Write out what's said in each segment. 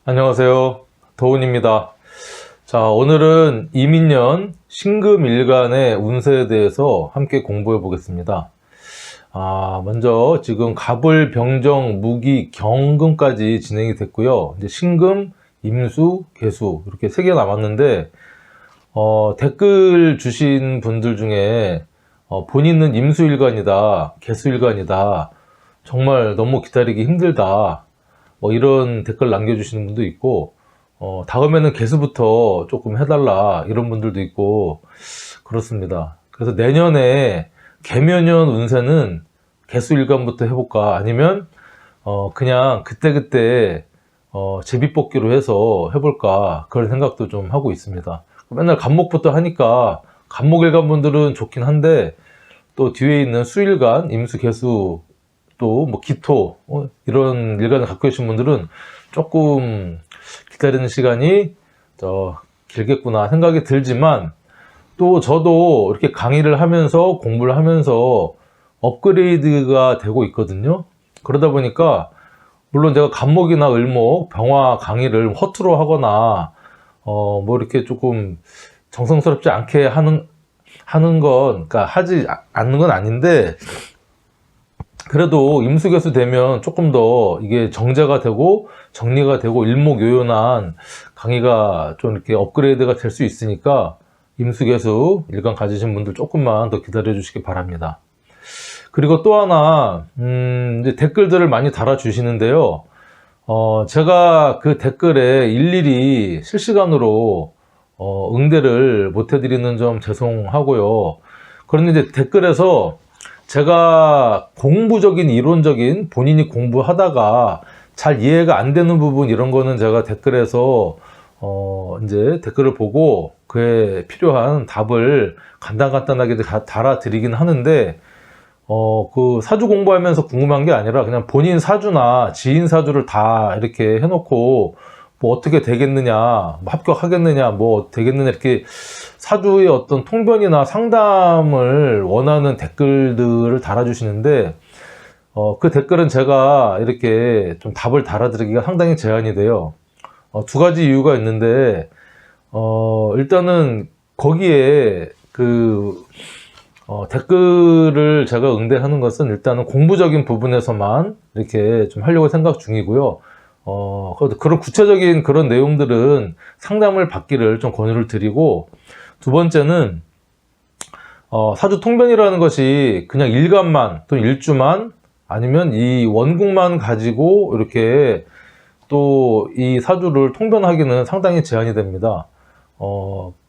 안녕하세요. 도훈입니다. 자, 오늘은 이민년 신금일간의 운세에 대해서 함께 공부해 보겠습니다. 먼저 지금 갑을, 병정, 무기, 경금까지 진행이 됐고요. 이제 신금, 임수, 계수 이렇게 3개 남았는데 댓글 주신 분들 중에 본인은 임수일간이다, 계수일간이다, 정말 너무 기다리기 힘들다, 이런 댓글 남겨주시는 분도 있고, 다음에는 개수부터 조금 해달라 이런 분들도 있고 그렇습니다. 그래서 내년에 개묘년 운세는 개수일간부터 해볼까, 아니면 그냥 그때그때 제비뽑기로 해서 해볼까, 그런 생각도 좀 하고 있습니다. 맨날 간목부터 하니까 간목일간 분들은 좋긴 한데, 또 뒤에 있는 수일간, 임수, 계수, 또 뭐 기토 이런 일간을 갖고 계신 분들은 조금 기다리는 시간이 길겠구나 생각이 들지만, 또 저도 이렇게 강의를 하면서 공부를 하면서 업그레이드가 되고 있거든요. 그러다 보니까 물론 제가 간목이나 을목, 병화 강의를 허투루 하거나 뭐 이렇게 조금 정성스럽지 않게 하는 건, 그러니까 하지 않는 건 아닌데, 그래도 임수개수 되면 조금 더 이게 정제가 되고 정리가 되고 일목요연한 강의가 좀 이렇게 업그레이드가 될 수 있으니까 임수개수 일간 가지신 분들 조금만 더 기다려 주시기 바랍니다. 그리고 또 하나, 이제 댓글들을 많이 달아주시는데요. 제가 그 댓글에 일일이 실시간으로 응대를 못 해드리는 점 죄송하고요. 그런데 이제 댓글에서 제가 공부적인, 이론적인, 본인이 공부하다가 잘 이해가 안 되는 부분, 이런 거는 제가 댓글에서 이제 댓글을 보고 그에 필요한 답을 간단하게 달아드리긴 하는데, 그 사주 공부하면서 궁금한 게 아니라 그냥 본인 사주나 지인 사주를 다 이렇게 해놓고 뭐 어떻게 되겠느냐, 뭐 합격하겠느냐, 뭐 되겠느냐, 이렇게 사주의 어떤 통변이나 상담을 원하는 댓글들을 달아주시는데, 그 댓글은 제가 이렇게 좀 답을 달아드리기가 상당히 제한이 돼요. 2가지 이유가 있는데, 일단은 거기에 댓글을 제가 응대하는 것은 일단은 공부적인 부분에서만 이렇게 좀 하려고 생각 중이고요. 그런 구체적인 그런 내용들은 상담을 받기를 좀 권유를 드리고, 두 번째는 사주 통변이라는 것이 그냥 일간만 또는 일주만 아니면 이 원국만 가지고 이렇게 또 이 사주를 통변하기는 상당히 제한이 됩니다.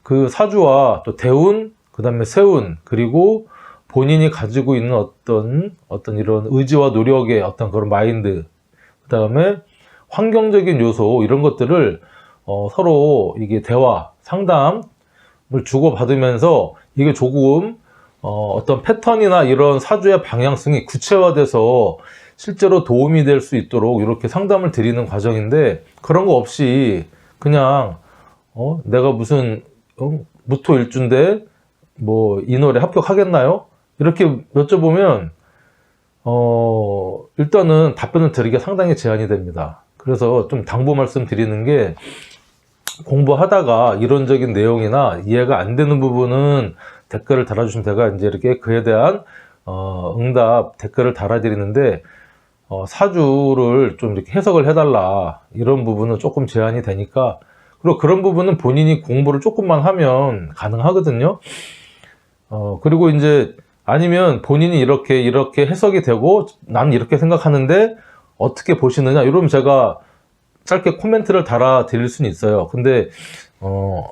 그 사주와 또 대운, 그 다음에 세운, 그리고 본인이 가지고 있는 어떤 이런 의지와 노력의 어떤 그런 마인드, 그 다음에 환경적인 요소, 이런 것들을 서로 이게 대화, 상담을 주고받으면서 이게 조금 어떤 패턴이나 이런 사주의 방향성이 구체화돼서 실제로 도움이 될 수 있도록 이렇게 상담을 드리는 과정인데, 그런 거 없이 그냥 내가 무슨 무토일주인데 뭐 이 노래 합격하겠나요? 이렇게 여쭤보면 일단은 답변을 드리기가 상당히 제한이 됩니다. 그래서 좀 당부 말씀 드리는 게, 공부하다가 이론적인 내용이나 이해가 안 되는 부분은 댓글을 달아주시면 제가 이제 이렇게 그에 대한 응답 댓글을 달아드리는데, 사주를 좀 이렇게 해석을 해달라, 이런 부분은 조금 제한이 되니까, 그리고 그런 부분은 본인이 공부를 조금만 하면 가능하거든요. 그리고 이제 아니면 본인이 이렇게 해석이 되고 나는 이렇게 생각하는데 어떻게 보시느냐, 이러면 제가 짧게 코멘트를 달아 드릴 수는 있어요. 근데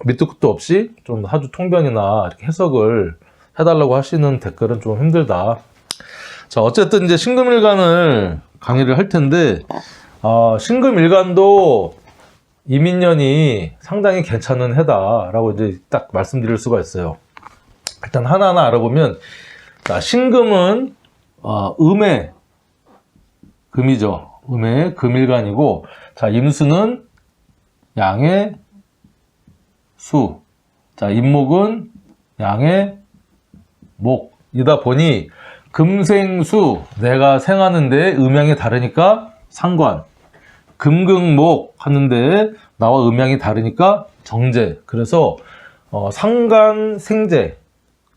밑도 끝도 없이 좀 사주 통변이나 이렇게 해석을 해달라고 하시는 댓글은 좀 힘들다. 자, 어쨌든 이제 신금일간을 강의를 할 텐데, 신금일간도 이민년이 상당히 괜찮은 해다라고 이제 딱 말씀드릴 수가 있어요. 일단 하나하나 알아보면, 자, 신금은 음의 금이죠. 음의 금일간이고, 자, 임수는 양의 수, 자, 임목은 양의 목이다 보니 금생수, 내가 생하는데 음양이 다르니까 상관, 금극목 하는데 나와 음양이 다르니까 정제. 그래서 상관생제,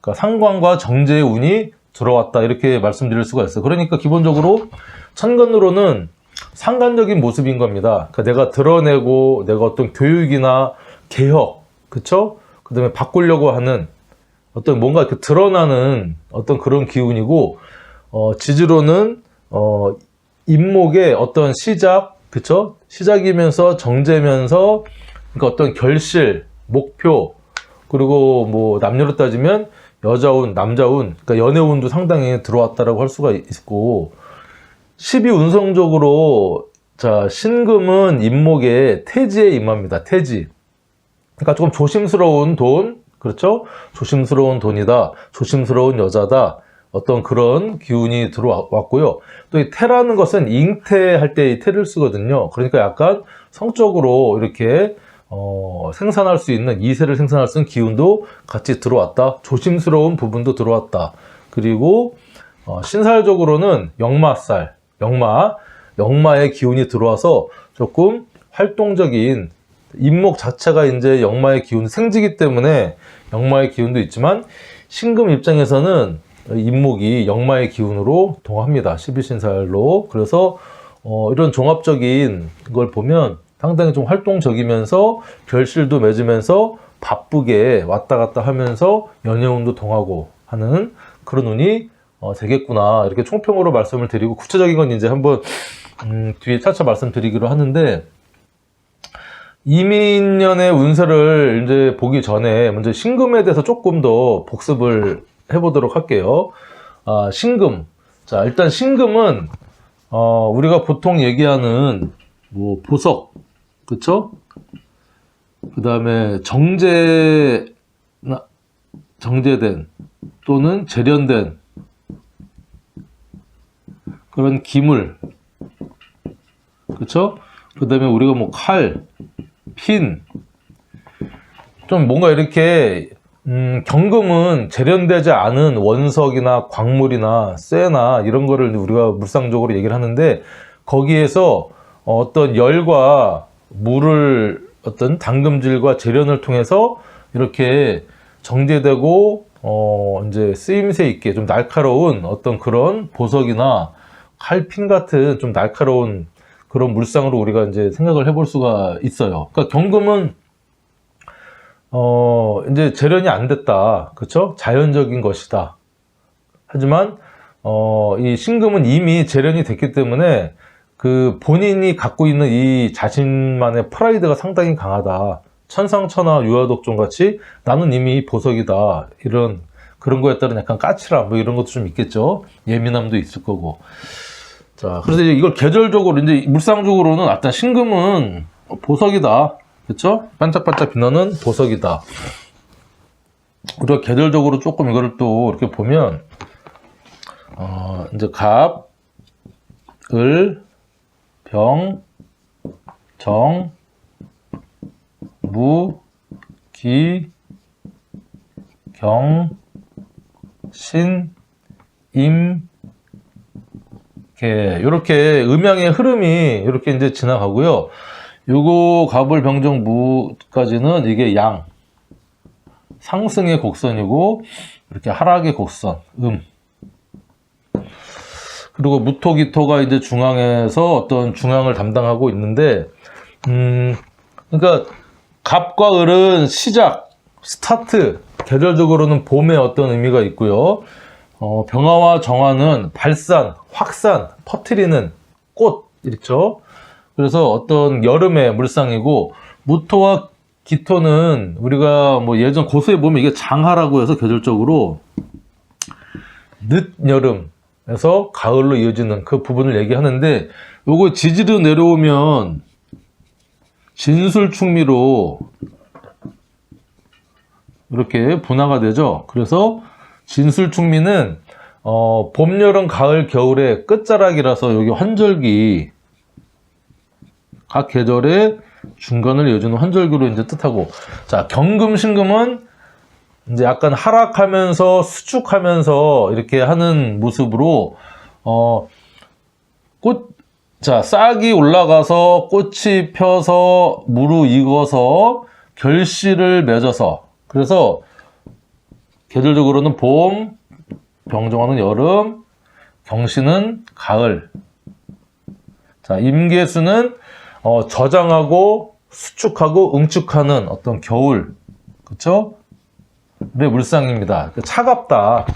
그러니까 상관과 정제의 운이 들어왔다 이렇게 말씀드릴 수가 있어요. 그러니까 기본적으로 천간으로는 상관적인 모습인 겁니다. 그러니까 내가 드러내고 내가 어떤 교육이나 개혁, 그쵸? 그 다음에 바꾸려고 하는 어떤 뭔가 이렇게 드러나는 어떤 그런 기운이고, 지지로는 임목의 어떤 시작, 그쵸? 시작이면서 정제면서, 그러니까 어떤 결실, 목표, 그리고 뭐 남녀로 따지면 여자운, 남자운, 그러니까 연애운도 상당히 들어왔다라고 할 수가 있고, 12운성적으로 자, 신금은 임목의 태지에 임합니다. 태지. 그러니까 조금 조심스러운 돈, 그렇죠? 조심스러운 돈이다, 조심스러운 여자다, 어떤 그런 기운이 들어왔고요. 또 이 태라는 것은 잉태할 때 이 태를 쓰거든요. 그러니까 약간 성적으로 이렇게 생산할 수 있는, 이세를 생산할 수 있는 기운도 같이 들어왔다. 조심스러운 부분도 들어왔다. 그리고 신살적으로는 역마살, 역마의 기운이 들어와서 조금 활동적인, 임목 자체가 이제 역마의 기운, 생지기 때문에 역마의 기운도 있지만, 신금 입장에서는 임목이 역마의 기운으로 동합니다. 12신살로. 그래서 이런 종합적인 걸 보면 상당히 좀 활동적이면서 결실도 맺으면서 바쁘게 왔다 갔다 하면서 연애운도 동하고 하는 그런 운이 되겠구나, 이렇게 총평으로 말씀을 드리고, 구체적인 건 이제 한번 뒤에 차차 말씀드리기로 하는데, 이민년의 운세를 이제 보기 전에 먼저 신금에 대해서 조금 더 복습을 해보도록 할게요. 신금. 자, 일단 신금은 우리가 보통 얘기하는 뭐 보석, 그쵸? 그 다음에 정제된 또는 재련된 그런 기물, 그쵸? 그 다음에 우리가 뭐 칼, 핀, 좀 뭔가 이렇게 경금은 재련되지 않은 원석이나 광물이나 쇠나 이런 거를 우리가 물상적으로 얘기를 하는데, 거기에서 어떤 열과 물을 어떤 담금질과 재련을 통해서 이렇게 정제되고 이제 쓰임새 있게 좀 날카로운 어떤 그런 보석이나 칼핀 같은 좀 날카로운 그런 물상으로 우리가 이제 생각을 해볼 수가 있어요. 그러니까 경금은 이제 재련이 안 됐다, 그렇죠? 자연적인 것이다. 하지만 이 신금은 이미 재련이 됐기 때문에 그 본인이 갖고 있는 이 자신만의 프라이드가 상당히 강하다. 천상천하 유아독존 같이 나는 이미 보석이다, 이런 그런 거에 따른 약간 까칠함 뭐 이런 것도 좀 있겠죠. 예민함도 있을 거고. 자, 그래서 이걸 계절적으로 이제 물상적으로는 일단 신금은 보석이다, 그렇죠? 반짝반짝 빛나는 보석이다. 우리가 계절적으로 조금 이거를 또 이렇게 보면 이제 갑, 을, 병, 정, 무, 기, 경, 신, 임, 이렇게 음양의 흐름이 이렇게 이제 지나가고요. 요거 갑을 병정 무까지는 이게 양, 상승의 곡선이고, 이렇게 하락의 곡선, 그리고 무토기토가 이제 중앙에서 어떤 중앙을 담당하고 있는데, 그러니까 갑과 을은 시작, 스타트, 계절적으로는 봄의 어떤 의미가 있고요. 병화와 정화는 발산, 확산, 퍼뜨리는 꽃, 이렇죠. 그래서 어떤 여름의 물상이고, 무토와 기토는 우리가 뭐 예전 고수에 보면 이게 장하라고 해서 계절적으로 늦여름에서 가을로 이어지는 그 부분을 얘기하는데, 요거 지지로 내려오면 진술충미로 이렇게 분화가 되죠. 그래서 진술충미는 봄, 여름, 가을, 겨울의 끝자락이라서 여기 환절기, 각 계절의 중간을 이어주는 환절기로 이제 뜻하고, 자, 경금, 신금은 이제 약간 하락하면서 수축하면서 이렇게 하는 모습으로 꽃 자, 싹이 올라가서 꽃이 펴서 무르익어서 결실을 맺어서, 그래서 계절적으로는 봄, 병정화는 여름, 경신은 가을. 자, 임계수는 저장하고 수축하고 응축하는 어떤 겨울, 그쵸? 의 물상입니다. 차갑다.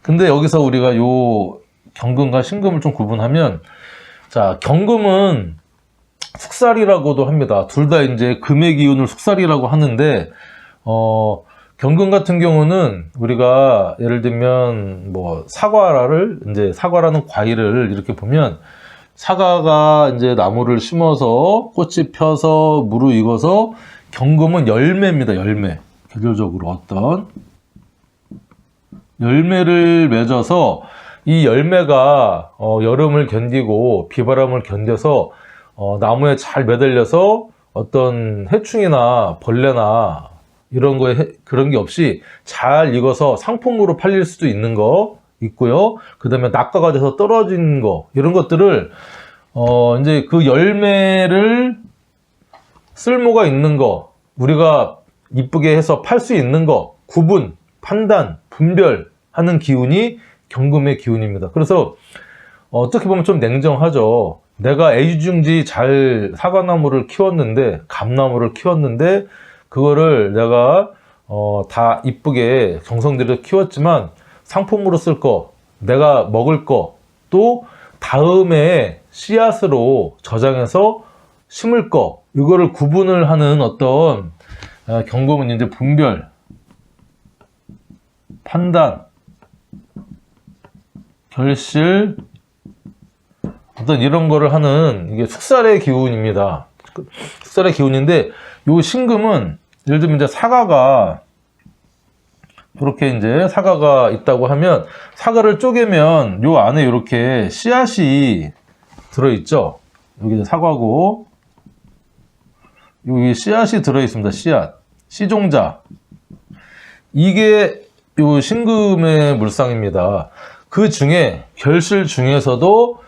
근데 여기서 우리가 요 경금과 신금을 좀 구분하면, 자, 경금은 숙살이라고도 합니다. 둘 다 이제 금의 기운을 숙살이라고 하는데, 경금 같은 경우는 우리가 예를 들면 뭐 사과라는 과일을 이렇게 보면, 사과가 이제 나무를 심어서 꽃이 펴서 무르익어서, 경금은 열매입니다. 열매. 계절적으로 어떤 열매를 맺어서 이 열매가 여름을 견디고 비바람을 견뎌서 나무에 잘 매달려서 어떤 해충이나 벌레나 이런 거에 그런 게 없이 잘 익어서 상품으로 팔릴 수도 있는 거 있고요. 그 다음에 낙과가 돼서 떨어진 거, 이런 것들을 이제 그 열매를 쓸모가 있는 거, 우리가 이쁘게 해서 팔 수 있는 거, 구분, 판단, 분별하는 기운이 경금의 기운입니다. 그래서 어떻게 보면 좀 냉정하죠. 내가 애지중지 잘 사과나무를 키웠는데, 감나무를 키웠는데, 그거를 내가 다 이쁘게 정성 들여 키웠지만 상품으로 쓸 거, 내가 먹을 거, 또 다음에 씨앗으로 저장해서 심을 거, 이거를 구분을 하는 어떤 경금은 이제 분별, 판단, 결실, 어떤 이런 거를 하는, 이게 숙살의 기운입니다. 숙살의 기운인데, 요 신금은 예를 들면 이제 사과가 이렇게 이제 사과가 있다고 하면, 사과를 쪼개면 요 안에 이렇게 씨앗이 들어있죠. 여기 사과고, 여기 씨앗이 들어있습니다. 씨앗, 씨종자. 이게 요 신금의 물상입니다. 그 중에 결실 중에서도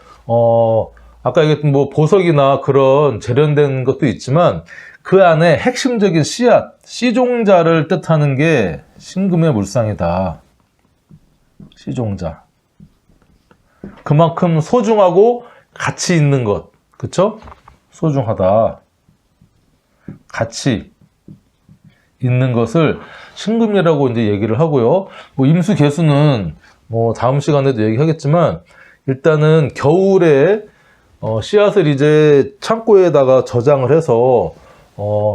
아까 얘기했던 뭐 보석이나 그런 재련된 것도 있지만, 그 안에 핵심적인 씨앗, 씨종자를 뜻하는 게 신금의 물상이다. 씨종자. 그만큼 소중하고 가치 있는 것, 그쵸? 소중하다. 가치 있는 것을 신금이라고 이제 얘기를 하고요. 뭐 임수 개수는 뭐 다음 시간에도 얘기하겠지만, 일단은 겨울에 씨앗을 이제 창고에다가 저장을 해서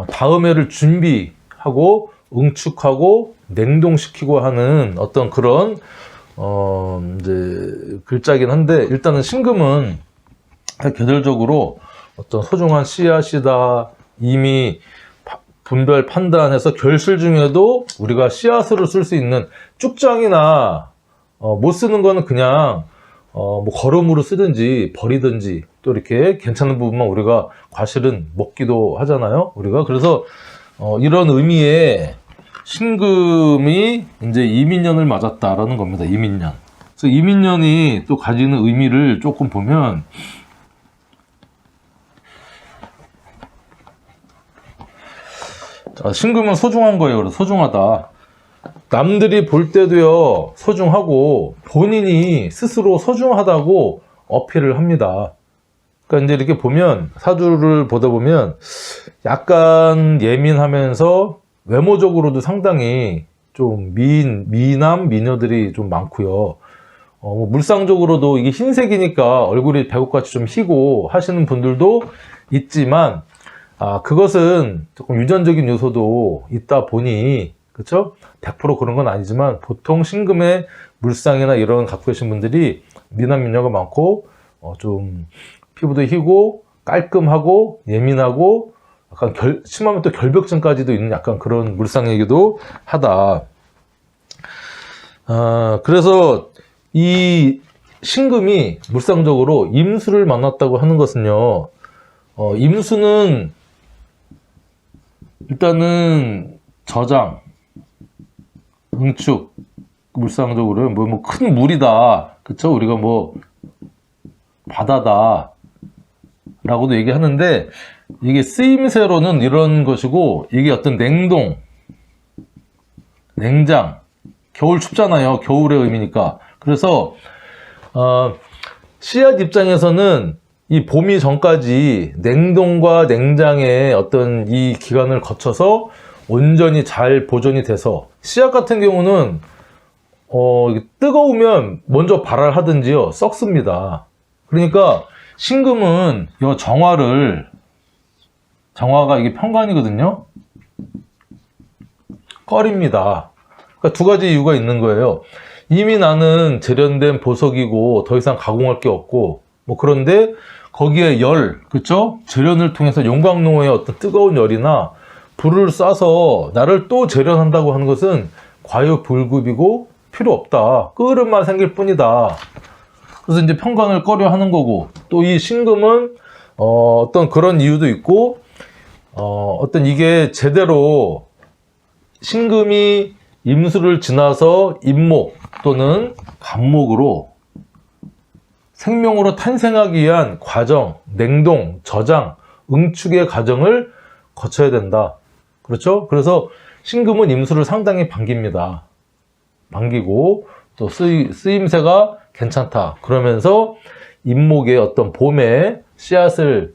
다음 해를 준비하고 응축하고 냉동시키고 하는 어떤 그런 이제 글자긴 한데, 일단은 신금은 계절적으로 어떤 소중한 씨앗이다. 이미 분별 판단해서 결실 중에도 우리가 씨앗으로 쓸 수 있는 쭉장이나 못 쓰는 거는 그냥 뭐 거름으로 쓰든지 버리든지, 또 이렇게 괜찮은 부분만 우리가 과실은 먹기도 하잖아요, 우리가. 그래서 이런 의미의 신금이 이제 이민년을 맞았다라는 겁니다. 이민년. 그래서 이민년이 또 가지는 의미를 조금 보면, 자, 신금은 소중한 거예요. 그래서 소중하다. 남들이 볼 때도요, 소중하고 본인이 스스로 소중하다고 어필을 합니다. 그러니까 이제 이렇게 보면, 사주를 보다 보면 약간 예민하면서 외모적으로도 상당히 좀 미남, 미녀들이 좀 많고요. 뭐 물상적으로도 이게 흰색이니까 얼굴이 배꼽같이 좀 희고 하시는 분들도 있지만, 그것은 조금 유전적인 요소도 있다 보니, 그쵸? 100% 그런 건 아니지만, 보통 신금의 물상이나 이런 갖고 계신 분들이 미남, 미녀가 많고, 좀 피부도 희고, 깔끔하고, 예민하고, 약간 심하면 또 결벽증까지도 있는 약간 그런 물상이기도 하다. 그래서 이 신금이 물상적으로 임수를 만났다고 하는 것은요, 임수는 일단은 저장, 응축, 물상적으로 뭐 큰 물이다, 그쵸? 우리가 뭐 바다다, 라고도 얘기하는데, 이게 쓰임새로는 이런 것이고, 이게 어떤 냉동, 냉장, 겨울 춥잖아요. 겨울의 의미니까. 그래서 씨앗 입장에서는 이 봄이 전까지 냉동과 냉장의 어떤 이 기간을 거쳐서 온전히 잘 보존이 돼서, 씨앗 같은 경우는 뜨거우면 먼저 발알하든지요 썩습니다. 그러니까 신금은 이 정화가 이게 편관이거든요. 꺼립니다. 그러니까 두 가지 이유가 있는 거예요. 이미 나는 재련된 보석이고 더 이상 가공할 게 없고, 뭐 그런데 거기에 그쵸? 재련을 통해서 용광로의 어떤 뜨거운 열이나 불을 쏴서 나를 또 재련한다고 하는 것은 과유불급이고 필요 없다. 끄름만 생길 뿐이다. 그래서 이제 편관을 꺼려 하는 거고, 또 이 신금은 어떤 그런 이유도 있고, 어떤 이게 제대로 신금이 임수를 지나서 임목 또는 간목으로 생명으로 탄생하기 위한 과정, 냉동, 저장, 응축의 과정을 거쳐야 된다. 그렇죠? 그래서 신금은 임수를 상당히 반깁니다. 반기고 또 쓰임새가 괜찮다. 그러면서 임목의 어떤 봄에 씨앗을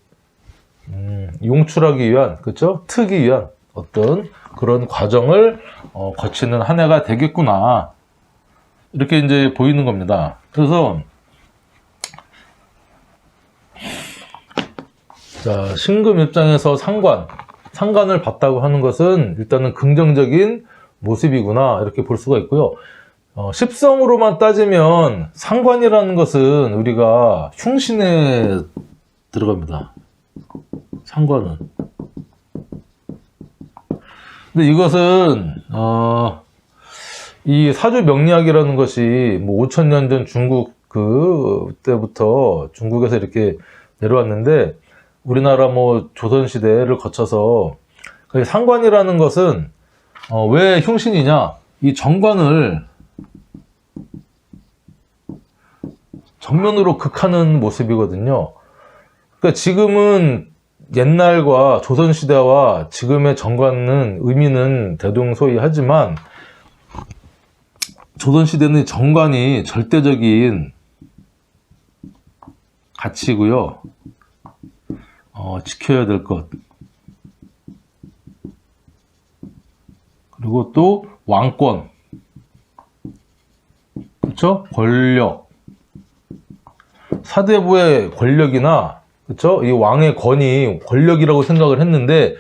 용출하기 위한, 그렇죠? 트기 위한 어떤 그런 과정을 거치는 한 해가 되겠구나. 이렇게 이제 보이는 겁니다. 그래서 자, 신금 입장에서 상관을 봤다고 하는 것은 일단은 긍정적인 모습이구나, 이렇게 볼 수가 있고요. 십성으로만 따지면 상관이라는 것은 우리가 흉신에 들어갑니다. 상관은. 근데 이것은 이 사주 명리학이라는 것이 뭐 5,000년 전 중국 그때부터 중국에서 이렇게 내려왔는데, 우리나라 뭐 조선 시대를 거쳐서 상관이라는 것은 왜 흉신이냐? 이 정관을 정면으로 극하는 모습이거든요. 그러니까 지금은 옛날과 조선시대와 지금의 정관은 의미는 대동소이하지만, 조선시대는 정관이 절대적인 가치고요. 지켜야 될 것. 그리고 또 왕권. 그렇죠? 권력. 사대부의 권력이나, 그렇죠? 이 왕의 권위, 권력이라고 생각을 했는데,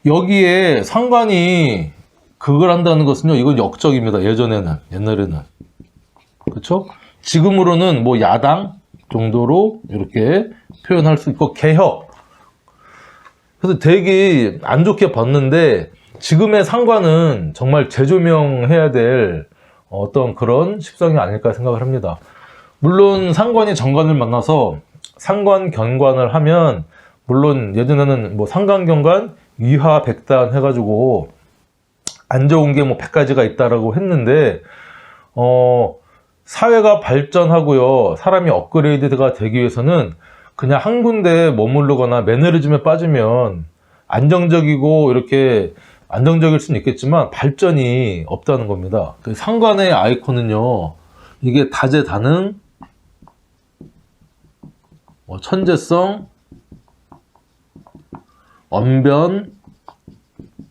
여기에 상관이 그걸 한다는 것은요, 이건 역적입니다. 옛날에는. 그렇죠? 지금으로는 뭐 야당 정도로 이렇게 표현할 수 있고, 개혁. 그래서 되게 안 좋게 봤는데, 지금의 상관은 정말 재조명해야 될 어떤 그런 십성이 아닐까 생각을 합니다. 물론 상관이 정관을 만나서 상관견관을 하면, 물론 예전에는 뭐 상관견관, 위화백단 해가지고 안 좋은 게 뭐 100가지가 있다라고 했는데, 사회가 발전하고요, 사람이 업그레이드가 되기 위해서는 그냥 한 군데에 머무르거나 매너리즘에 빠지면 안정적이고 이렇게 안정적일 수는 있겠지만 발전이 없다는 겁니다. 그 상관의 아이콘은요, 이게 다재다능, 천재성, 언변,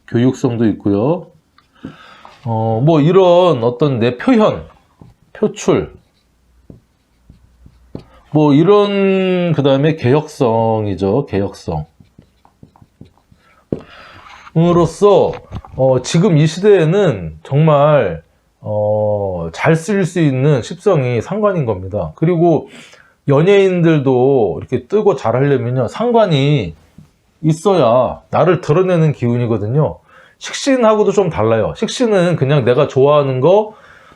교육성도 있고요. 뭐 이런 어떤 내 표출, 뭐 이런, 그 다음에 개혁성이죠. 개혁성. 으로써 지금 이 시대에는 정말 잘 쓰일 수 있는 십성이 상관인 겁니다. 그리고 연예인들도 이렇게 뜨고 잘하려면요, 상관이 있어야 나를 드러내는 기운이거든요. 식신하고도 좀 달라요. 식신은 그냥 내가 좋아하는 거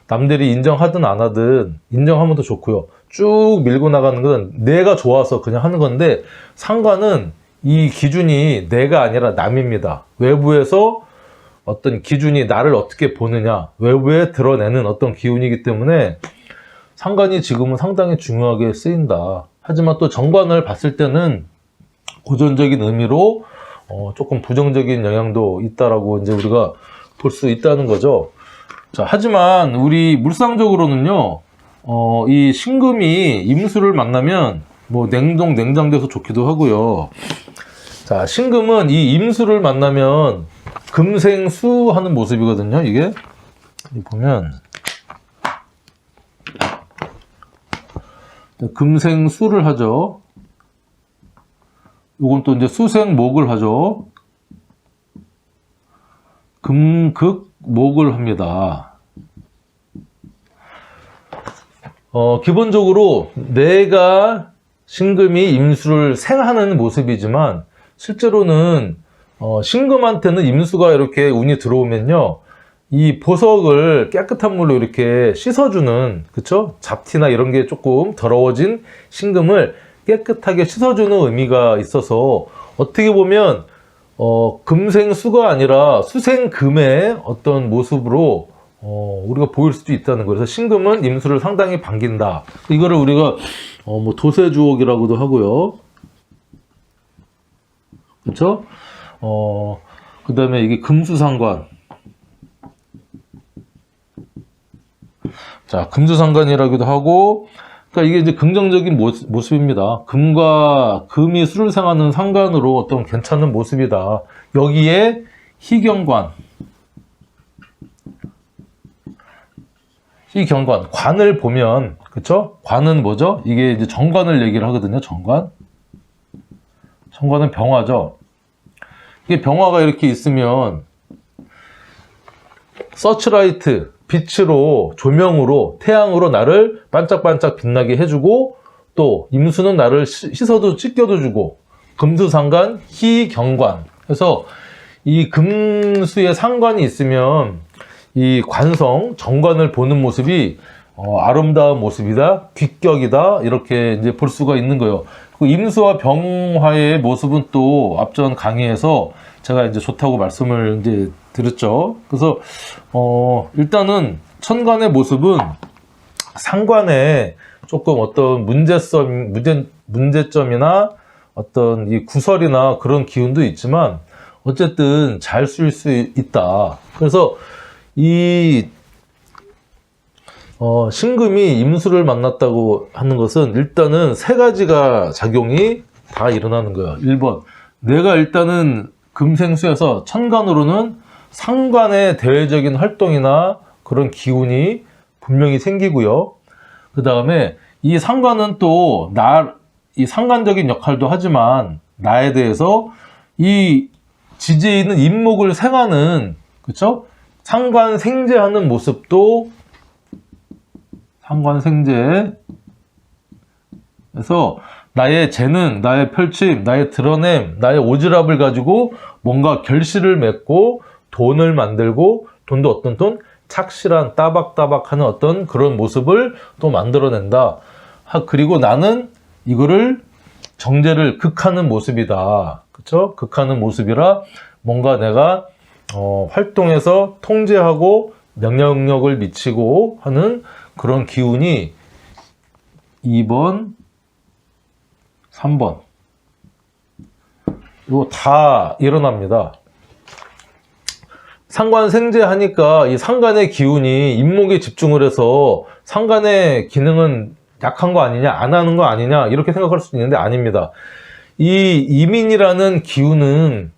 남들이 인정하든 안 하든 인정하면 더 좋고요. 쭉 밀고 나가는 건 내가 좋아서 그냥 하는 건데, 상관은 이 기준이 내가 아니라 남입니다. 외부에서 어떤 기준이 나를 어떻게 보느냐, 외부에 드러내는 어떤 기운이기 때문에 상관이 지금은 상당히 중요하게 쓰인다. 하지만 또 정관을 봤을 때는 고전적인 의미로 조금 부정적인 영향도 있다라고 이제 우리가 볼 수 있다는 거죠. 자, 하지만 우리 물상적으로는요, 이 신금이 임수를 만나면 뭐 냉장돼서 좋기도 하고요. 자, 신금은 이 임수를 만나면 금생수 하는 모습이거든요. 이게 보면 금생수를 하죠. 요건 또 이제 수생목을 하죠. 금극목을 합니다. 기본적으로 내가 신금이 임수를 생하는 모습이지만 실제로는 신금한테는 임수가 이렇게 운이 들어오면요, 이 보석을 깨끗한 물로 이렇게 씻어주는, 그쵸? 잡티나 이런 게 조금 더러워진 신금을 깨끗하게 씻어주는 의미가 있어서 어떻게 보면 금생수가 아니라 수생금의 어떤 모습으로 우리가 보일 수도 있다는 거예요. 그래서 신금은 임수를 상당히 반긴다. 이거를 우리가 뭐 도세주옥이라고도 하고요. 그렇죠? 그 다음에 이게 금수상관. 자, 금수상관이라고도 하고, 그러니까 이게 이제 긍정적인 모습입니다. 금과 금이 수를 생하는 상관으로 어떤 괜찮은 모습이다. 여기에 희경관. 희경관. 관을 보면, 그쵸? 관은 뭐죠? 이게 이제 정관을 얘기를 하거든요. 정관. 정관은 병화죠. 이게 병화가 이렇게 있으면, 서치라이트, 빛으로, 조명으로, 태양으로 나를 반짝반짝 빛나게 해주고, 또 임수는 나를 씻어도 찢겨도 주고, 금수상관, 희경관. 그래서 이 금수의 상관이 있으면 이 관성, 정관을 보는 모습이 아름다운 모습이다, 귀격이다, 이렇게 이제 볼 수가 있는 거예요. 그 임수와 병화의 모습은 또 앞전 강의에서 제가 이제 좋다고 말씀을 이제 드렸죠. 그래서 일단은 천간의 모습은 상관에 조금 어떤 문제점이나 어떤 이 구설이나 그런 기운도 있지만 어쨌든 잘 쓸 수 있다. 그래서 이 신금이 임수를 만났다고 하는 것은 일단은 세 가지가 작용이 다 일어나는 거예요. 1번, 내가 일단은 금생수에서 천간으로는 상관의 대외적인 활동이나 그런 기운이 분명히 생기고요. 그 다음에 이 상관은 또 이 상관적인 역할도 하지만 나에 대해서 이 지지에 있는 임목을 생하는, 그쵸? 상관생재하는 모습도 상관생재. 그래서 나의 재능, 나의 펼침, 나의 드러냄, 나의 오지랖을 가지고 뭔가 결실을 맺고 돈을 만들고, 돈도 어떤 돈? 착실한 따박따박하는 어떤 그런 모습을 또 만들어낸다. 그리고 나는 이거를 정제를 극하는 모습이다. 그쵸? 극하는 모습이라 뭔가 내가 활동해서 통제하고 명령력을 미치고 하는 그런 기운이 2번, 3번 이거 다 일어납니다. 상관생재 하니까 이 상관의 기운이 임목에 집중을 해서 상관의 기능은 약한 거 아니냐, 안 하는 거 아니냐, 이렇게 생각할 수도 있는데 아닙니다. 이 이민이라는 기운은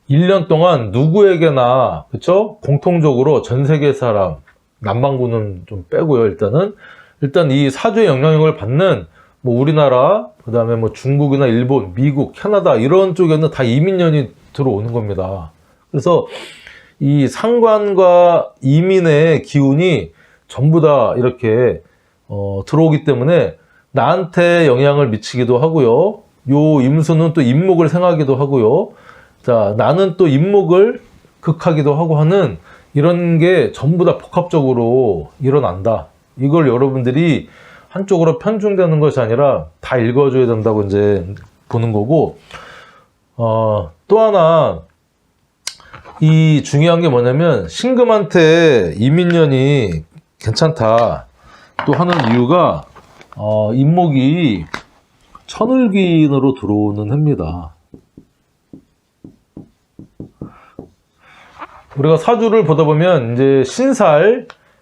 1년 동안 누구에게나, 그쵸? 공통적으로 전 세계 사람, 남반구는 좀 빼고요, 일단 이 사주의 영향력을 받는 뭐 우리나라, 그 다음에 뭐 중국이나 일본, 미국, 캐나다 이런 쪽에는 다 이민년이 들어오는 겁니다. 그래서 이 상관과 이민의 기운이 전부 다 이렇게 들어오기 때문에 나한테 영향을 미치기도 하고요. 요 임수는 또 임목을 생하기도 하고요. 자, 나는 또 임목을 극하기도 하고 하는 이런 게 전부 다 복합적으로 일어난다. 이걸 여러분들이 한쪽으로 편중되는 것이 아니라 다 읽어줘야 된다고 이제 보는 거고, 또 하나 이 중요한 게 뭐냐면 신금한테 이민년이 괜찮다 또 하는 이유가 임목이 천을귀인으로 들어오는 해입니다. 우리가 사주를 보다 보면 이제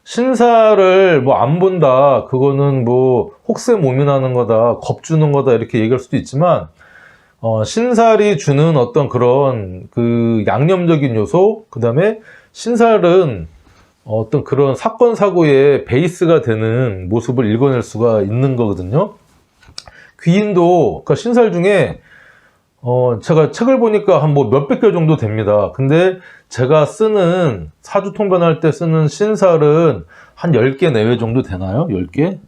신살을 뭐 안 본다, 그거는 뭐 혹세무민하는 거다, 겁주는 거다 이렇게 얘기할 수도 있지만, 신살이 주는 어떤 그런 그 양념적인 요소, 그 다음에 신살은 어떤 그런 사건 사고의 베이스가 되는 모습을 읽어낼 수가 있는 거거든요. 귀인도, 그러니까 신살 중에 제가 책을 보니까 한 뭐 몇백 개 정도 됩니다. 근데 제가 쓰는 사주 통변할 때 쓰는 신살은 한 10개 내외 정도 되나요? 10개?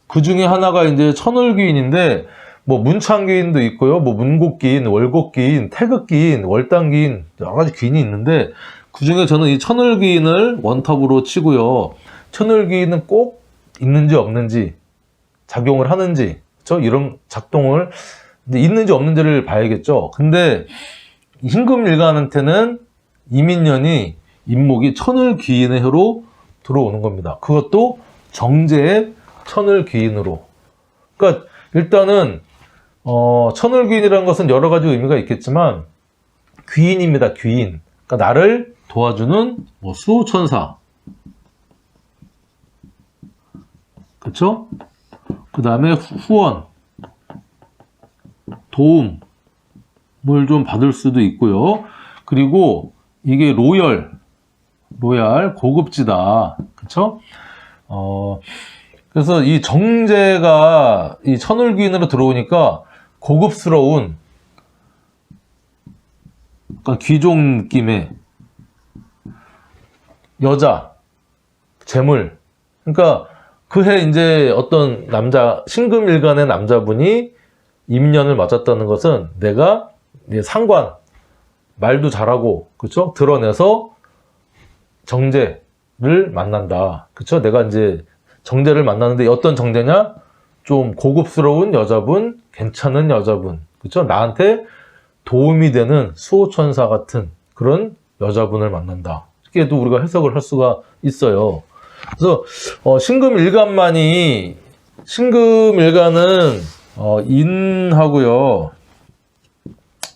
그 중에 하나가 이제 천을귀인인데, 뭐 문창귀인도 있고요, 뭐 문곡귀인, 월곡귀인, 태극귀인, 월당귀인, 여러 가지 귀인이 있는데, 그 중에 저는 이 천을귀인을 원탑으로 치고요. 천을귀인은 꼭 있는지 없는지, 작용을 하는지, 그렇죠? 이런 작동을 있는지 없는지를 봐야겠죠. 근데 임금일간한테는 이민년이 임목이 천을귀인의 해로 들어오는 겁니다. 그것도 정제의 천을귀인으로. 그러니까 일단은 천을귀인이라는 것은 여러 가지 의미가 있겠지만 귀인입니다. 귀인. 그러니까 나를 도와주는 뭐 수호천사, 그렇죠? 그 다음에 후원, 도움을 좀 받을 수도 있고요. 그리고 이게 로얄, 고급지다. 그쵸? 그래서 이 정제가 이 천을귀인으로 들어오니까 고급스러운, 그러니까 귀족 느낌의 여자, 재물. 그러니까 그해 이제 어떤 남자, 신금일간의 남자분이 임년을 맞았다는 것은 내가 상관, 말도 잘하고, 그쵸? 드러내서 정제를 만난다. 그쵸? 내가 이제 정제를 만나는데 어떤 정제냐? 좀 고급스러운 여자분, 괜찮은 여자분, 그쵸? 나한테 도움이 되는 수호천사 같은 그런 여자분을 만난다. 이렇게도 우리가 해석을 할 수가 있어요. 그래서 신금일간은 인하고요,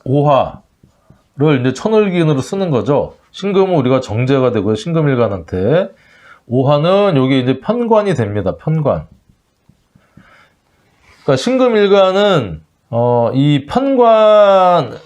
오화를 이제 천을귀인으로 쓰는 거죠. 신금은 우리가 정제가 되고요, 신금일간한테. 오화는 여기 이제 편관이 됩니다. 편관. 그러니까 신금일간은 이 편관의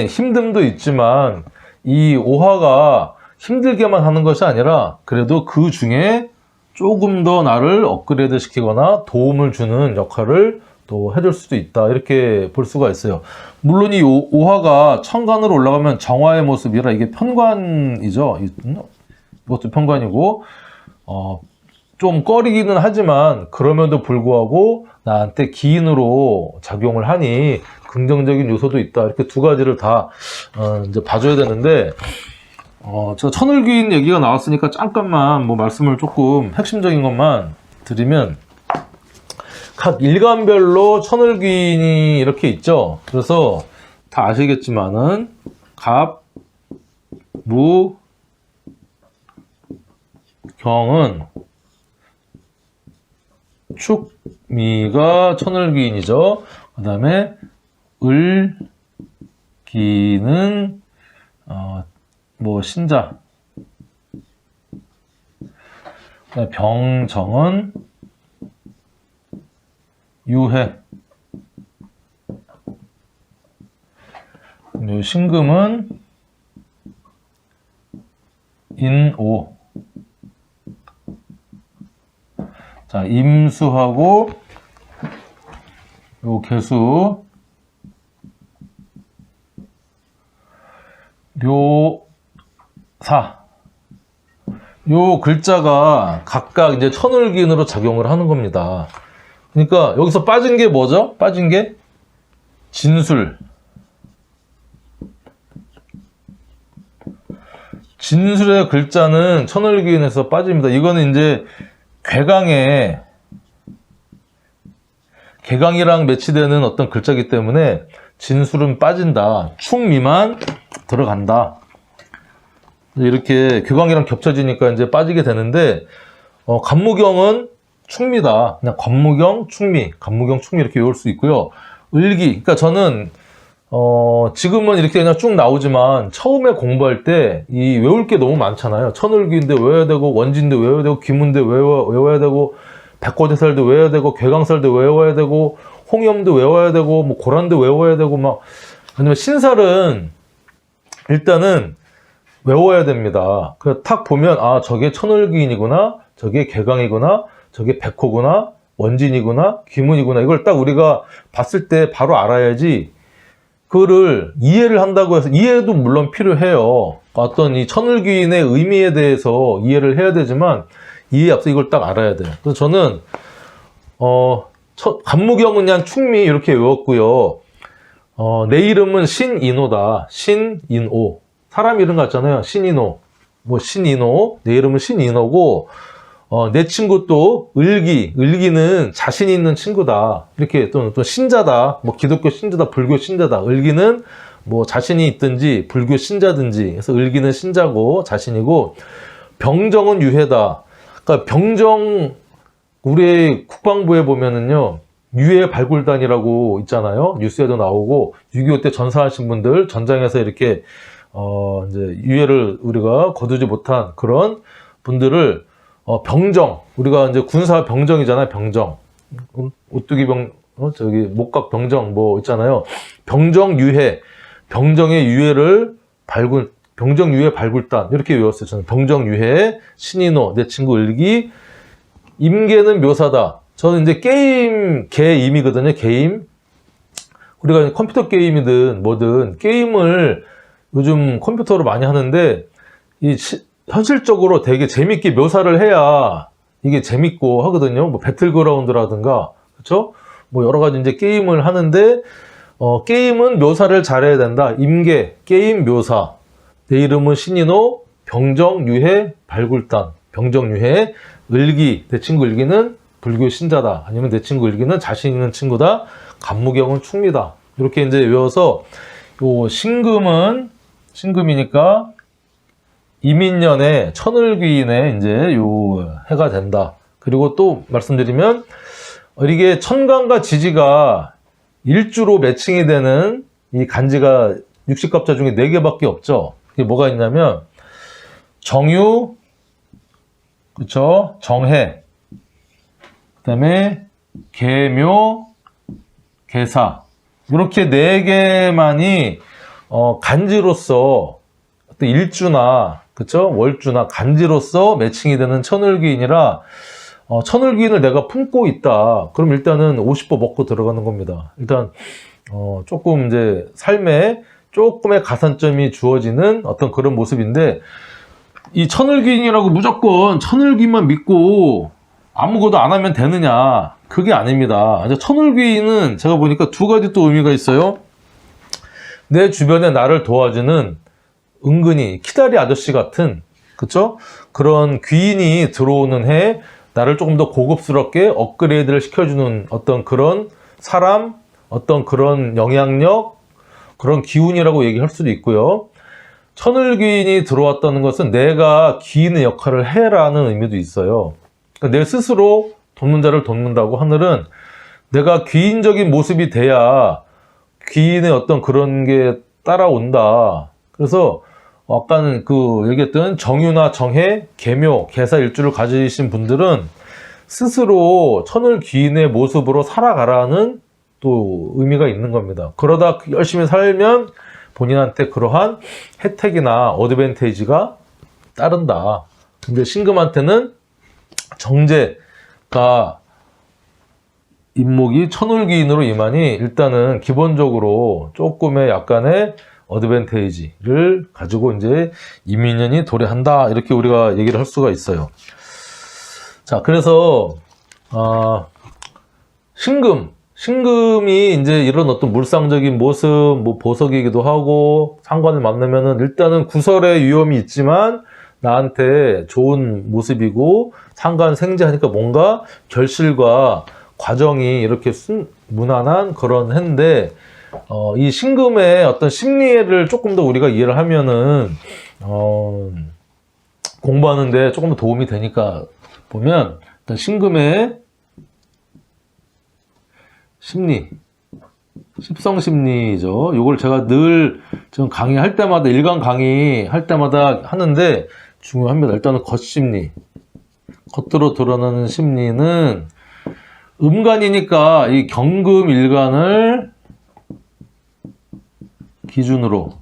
힘듦도 있지만 이 오화가 힘들게만 하는 것이 아니라 그래도 그 중에 조금 더 나를 업그레이드 시키거나 도움을 주는 역할을 또 해줄 수도 있다, 이렇게 볼 수가 있어요. 물론 이 오화가 천간으로 올라가면 정화의 모습이라 이게 편관이죠. 이것도 편관이고 좀 꺼리기는 하지만 그럼에도 불구하고 나한테 기인으로 작용을 하니 긍정적인 요소도 있다, 이렇게 두 가지를 다 이제 봐줘야 되는데, 저 천을귀인 얘기가 나왔으니까 잠깐만 뭐 말씀을 조금 핵심적인 것만 드리면, 각 일간별로 천을귀인이 이렇게 있죠. 그래서 다 아시겠지만은 갑, 무, 경은, 축, 미가 천을귀인이죠. 그 다음에 을, 기는 뭐 신자, 병, 정은, 유해, 신금은 인오. 자, 임수하고 요 개수, 묘사. 요 글자가 각각 이제 천을귀인으로 작용을 하는 겁니다. 그러니까 여기서 빠진 게 뭐죠? 빠진 게 진술. 진술의 글자는 천을귀인에서 빠집니다. 이거는 이제 개강이랑 매치되는 어떤 글자이기 때문에 진술은 빠진다. 충미만 들어간다. 이렇게 교강이랑 겹쳐지니까 이제 빠지게 되는데, 관무경은 충미다. 그냥 관무경, 충미, 관무경, 충미 이렇게 외울 수 있고요. 을기, 그러니까 저는 지금은 이렇게 그냥 쭉 나오지만 처음에 공부할 때 이 외울 게 너무 많잖아요. 천을귀인데 외워야 되고, 원진도 외워야 되고, 귀문대 외워야 되고, 백고대살도 외워야 되고, 괴강살도 외워야 되고, 홍염도 외워야 되고, 뭐 고란도 외워야 되고, 막 아니면 신살은 일단은 외워야 됩니다. 그래서 탁 보면 아 저게 천을귀인이구나, 저게 괴강이구나, 저게 백호구나, 원진이구나, 귀문이구나, 이걸 딱 우리가 봤을 때 바로 알아야지. 그거를 이해를 한다고 해서, 이해도 물론 필요해요. 어떤 이 천을귀인의 의미에 대해서 이해를 해야 되지만 이해에 앞서 이걸 딱 알아야 돼요. 그래서 저는 간무경은 그냥 충미 이렇게 외웠고요. 내 이름은 신인호다. 신인호. 사람 이름 같잖아요. 신인호. 뭐 신인호. 내 이름은 신인호고, 내 친구 또 을기. 을기는 자신 있는 친구다. 이렇게 또 신자다. 뭐 기독교 신자다, 불교 신자다. 을기는 뭐 자신이 있든지 불교 신자든지. 그래서 을기는 신자고 자신이고, 병정은 유해다. 그러니까 병정, 우리 국방부에 보면은요, 유해 발굴단이라고 있잖아요. 뉴스에도 나오고, 6.25 때 전사하신 분들, 전장에서 이렇게, 이제, 유해를 우리가 거두지 못한 그런 분들을, 병정, 우리가 이제 군사 병정이잖아요, 병정. 오뚜기 목각 병정 뭐 있잖아요. 병정 유해, 병정의 유해를 병정 유해 발굴단, 이렇게 외웠어요. 저는 병정 유해, 신인호, 내 친구 을기, 임계는 묘사다. 저는 이제 게임, 개임이거든요, 게임. 우리가 컴퓨터 게임이든 뭐든 게임을 요즘 컴퓨터로 많이 하는데, 현실적으로 되게 재밌게 묘사를 해야 이게 재밌고 하거든요. 뭐 배틀그라운드라든가, 그쵸? 뭐 여러 가지 이제 게임을 하는데, 게임은 묘사를 잘해야 된다. 임계, 게임 묘사. 내 이름은 신인호, 병정 유해 발굴단. 병정 유해, 을기, 내 친구 을기는 불교 신자다. 아니면 내 친구 을기는 자신 있는 친구다. 간무경은 충미다. 이렇게 이제 외워서, 요 신금이니까 이민년에 천을귀인에 이제 요 해가 된다. 그리고 또 말씀드리면, 이게 천간과 지지가 일주로 매칭이 되는 이 간지가 60갑자 중에 4개밖에 없죠. 그게 뭐가 있냐면, 정유, 그쵸? 정해, 그 다음에 계묘, 계사, 이렇게 4개만이 간지로서 어떤 일주나, 그쵸? 월주나 간지로서 매칭이 되는 천을귀인이라, 천을귀인을 내가 품고 있다. 그럼 일단은 50보 먹고 들어가는 겁니다. 일단 조금 이제 삶에 조금의 가산점이 주어지는 어떤 그런 모습인데, 이 천을귀인이라고 무조건 천을귀만 믿고 아무것도 안 하면 되느냐, 그게 아닙니다. 천을귀인은 제가 보니까 2가지 또 의미가 있어요. 내 주변에 나를 도와주는 은근히 키다리 아저씨 같은, 그쵸? 그런 귀인이 들어오는 해 나를 조금 더 고급스럽게 업그레이드를 시켜주는 어떤 그런 사람, 어떤 그런 영향력, 그런 기운이라고 얘기할 수도 있고요. 천을귀인이 들어왔다는 것은 내가 귀인의 역할을 해라는 의미도 있어요. 그러니까 내 스스로 돕는 자를 돕는다고, 하늘은 내가 귀인적인 모습이 돼야 귀인의 어떤 그런 게 따라온다. 그래서 아까는 얘기했던 정유나 정해, 계묘, 계사 일주를 가지신 분들은 스스로 천을귀인의 모습으로 살아가라는 또 의미가 있는 겁니다. 그러다 열심히 살면 본인한테 그러한 혜택이나 어드밴테이지가 따른다. 근데 신금한테는 정제가 인목이 천을귀인으로 임하니 일단은 기본적으로 조금의 약간의 어드밴테이지를 가지고 이제 이민년이 도래한다. 이렇게 우리가 얘기를 할 수가 있어요. 자, 그래서 신금이 이제 이런 어떤 물상적인 모습, 뭐 보석이기도 하고, 상관을 만나면은 일단은 구설의 위험이 있지만 나한테 좋은 모습이고, 상관 생재하니까 뭔가 결실과 과정이 이렇게 무난한 그런 해인데, 이 신금의 어떤 심리를 조금 더 우리가 이해를 하면은, 공부하는데 조금 더 도움이 되니까 보면, 일단 신금의 심리. 십성심리죠. 요걸 제가 늘 지금 강의할 때마다, 일간 강의할 때마다 하는데 중요합니다. 일단은 겉심리. 겉으로 드러나는 심리는 음간이니까 이 경금 일간을 기준으로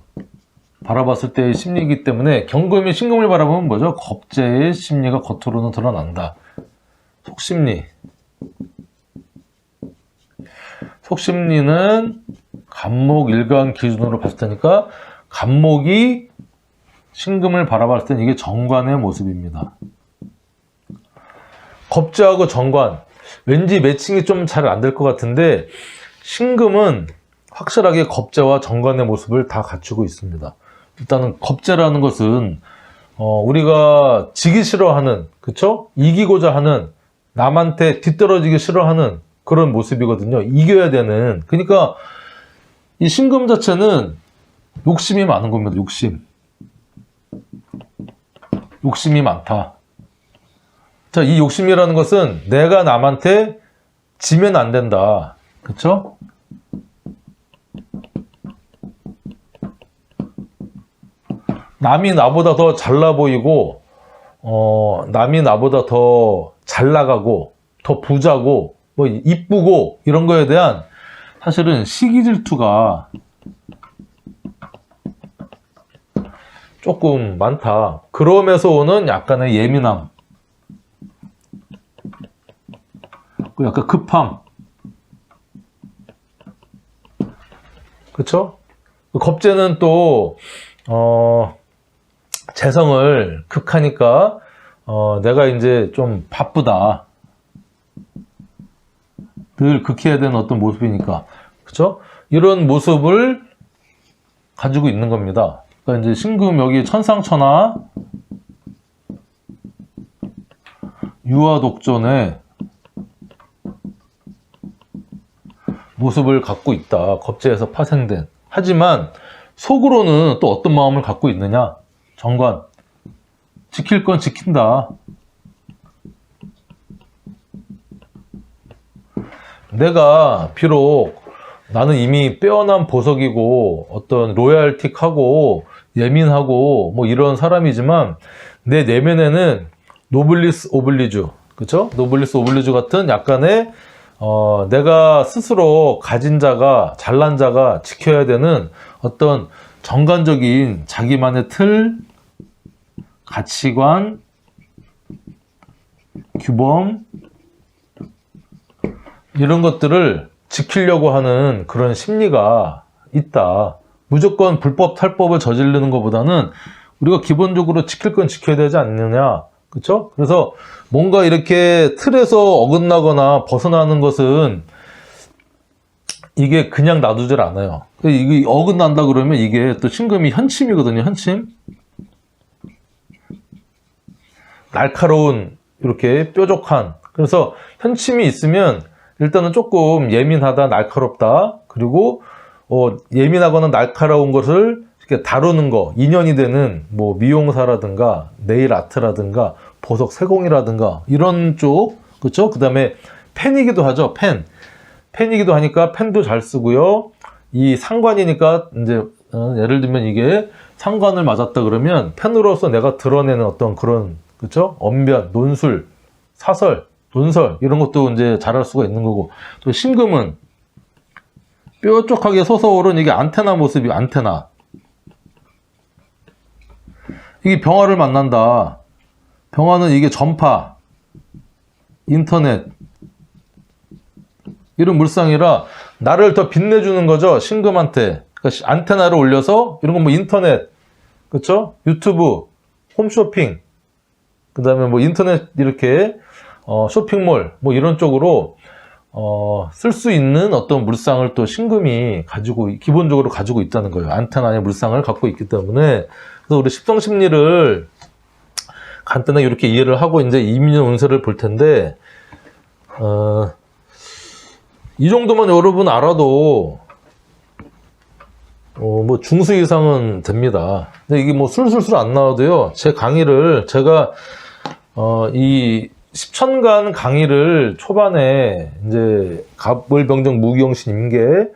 바라봤을 때의 심리이기 때문에 경금이 신금을 바라보면 뭐죠? 겁재의 심리가 겉으로는 드러난다. 속심리. 속심리는 간목 일간 기준으로 봤을 테니까 간목이 신금을 바라봤을 때 이게 정관의 모습입니다. 겁재하고 정관 왠지 매칭이 좀 잘 안 될 것 같은데 신금은 확실하게 겁재와 정관의 모습을 다 갖추고 있습니다. 일단은 겁재라는 것은 우리가 지기 싫어하는, 그쵸? 이기고자 하는, 남한테 뒤떨어지기 싫어하는 그런 모습이거든요. 이겨야 되는. 그러니까 이 신금 자체는 욕심이 많은 겁니다. 욕심이 많다. 자, 이 욕심이라는 것은 내가 남한테 지면 안 된다. 그쵸? 남이 나보다 더 잘나 보이고, 남이 나보다 더 잘 나가고, 더 부자고, 뭐 이쁘고 이런 거에 대한 사실은 시기 질투가 조금 많다. 그러면서 오는 약간의 예민함, 약간 급함, 그쵸? 겁재는 또 재성을 극하니까 내가 이제 좀 바쁘다. 늘 극해야 되는 어떤 모습이니까. 그쵸? 이런 모습을 가지고 있는 겁니다. 그러니까 이제 신금 여기 천상천하 유화독존의 모습을 갖고 있다. 겁재에서 파생된. 하지만 속으로는 또 어떤 마음을 갖고 있느냐? 정관. 지킬 건 지킨다. 내가 비록 나는 이미 빼어난 보석이고 어떤 로얄틱하고 예민하고 뭐 이런 사람이지만 내 내면에는 노블리스 오블리주, 그쵸? 노블리스 오블리주 같은 약간의 내가 스스로 가진 자가, 잘난 자가 지켜야 되는 어떤 정관적인 자기만의 틀, 가치관, 규범, 이런 것들을 지키려고 하는 그런 심리가 있다. 무조건 불법, 탈법을 저지르는 것보다는 우리가 기본적으로 지킬 건 지켜야 되지 않느냐. 그쵸? 그래서 뭔가 이렇게 틀에서 어긋나거나 벗어나는 것은 이게 그냥 놔두질 않아요. 이게 어긋난다 그러면 이게 또 신금이 현침이거든요. 현침. 날카로운 이렇게 뾰족한. 그래서 현침이 있으면 일단은 조금 예민하다, 날카롭다. 그리고 예민하거나 날카로운 것을 이렇게 다루는 거, 인연이 되는 뭐 미용사라든가 네일 아트라든가 보석 세공이라든가 이런 쪽, 그렇죠? 그다음에 펜이기도 하죠. 펜이기도 하니까 펜도 잘 쓰고요. 이 상관이니까 이제 예를 들면 이게 상관을 맞았다 그러면 펜으로서 내가 드러내는 어떤 그런, 그렇죠? 언변, 논술, 사설, 논설 이런 것도 이제 잘할 수가 있는 거고, 또 신금은 뾰족하게 솟아오른 이게 안테나 모습이, 안테나. 이게 병화를 만난다. 병화는 이게 전파, 인터넷 이런 물상이라 나를 더 빛내주는 거죠. 신금한테. 그러니까 안테나를 올려서 이런 거 뭐 인터넷, 그렇죠? 유튜브, 홈쇼핑, 그 다음에 뭐 인터넷 이렇게 쇼핑몰 뭐 이런 쪽으로 쓸 수 있는 어떤 물상을 또 신금이 기본적으로 가지고 있다는 거예요. 안테나의 물상을 갖고 있기 때문에. 그래서 우리 십성심리를 간단하게 이렇게 이해를 하고 이제 이민년 운세를 볼 텐데, 이 정도만 여러분 알아도 뭐 중수 이상은 됩니다. 근데 이게 뭐 술술술 안 나와도요. 제 강의를 제가 이 십천간 강의를 초반에 이제 갑을병정 무기영신 임계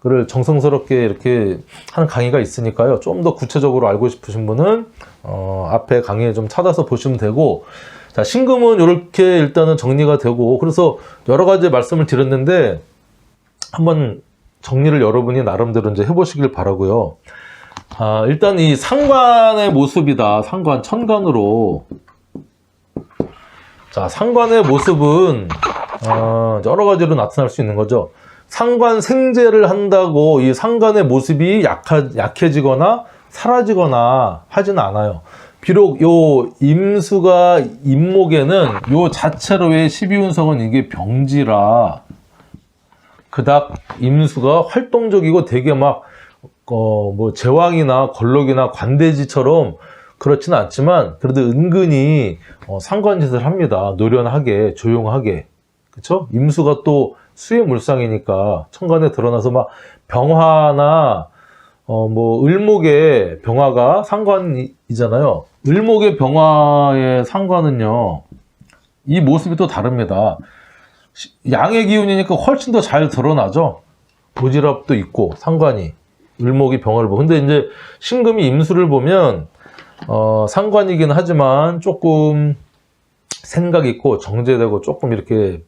그를 정성스럽게 이렇게 하는 강의가 있으니까요. 좀 더 구체적으로 알고 싶으신 분은 앞에 강의 좀 찾아서 보시면 되고, 자, 신금은 이렇게 일단은 정리가 되고, 그래서 여러 가지 말씀을 드렸는데 한번 정리를 여러분이 나름대로 이제 해보시길 바라고요. 일단 이 상관의 모습이다. 상관, 천간으로. 자, 상관의 모습은 여러 가지로 나타날 수 있는 거죠. 상관 생재를 한다고 이 상관의 모습이 약해지거나 사라지거나 하지는 않아요. 비록 요 임수가 임목에는 요 자체로의 12운성은 이게 병지라 그닥 임수가 활동적이고 되게 막 뭐 제왕이나 걸록이나 관대지처럼 그렇지는 않지만 그래도 은근히 상관짓을 합니다. 노련하게 조용하게. 그쵸? 임수가 또 수의 물상이니까 천간에 드러나서 막 병화나 뭐 을목의 병화가 상관이잖아요. 을목의 병화의 상관은요, 이 모습이 또 다릅니다. 양의 기운이니까 훨씬 더 잘 드러나죠. 오지랖도 있고 상관이 을목이 병화를 보고. 근데 이제 신금이 임수를 보면 상관이긴 하지만 조금 생각 있고 정제되고 조금 이렇게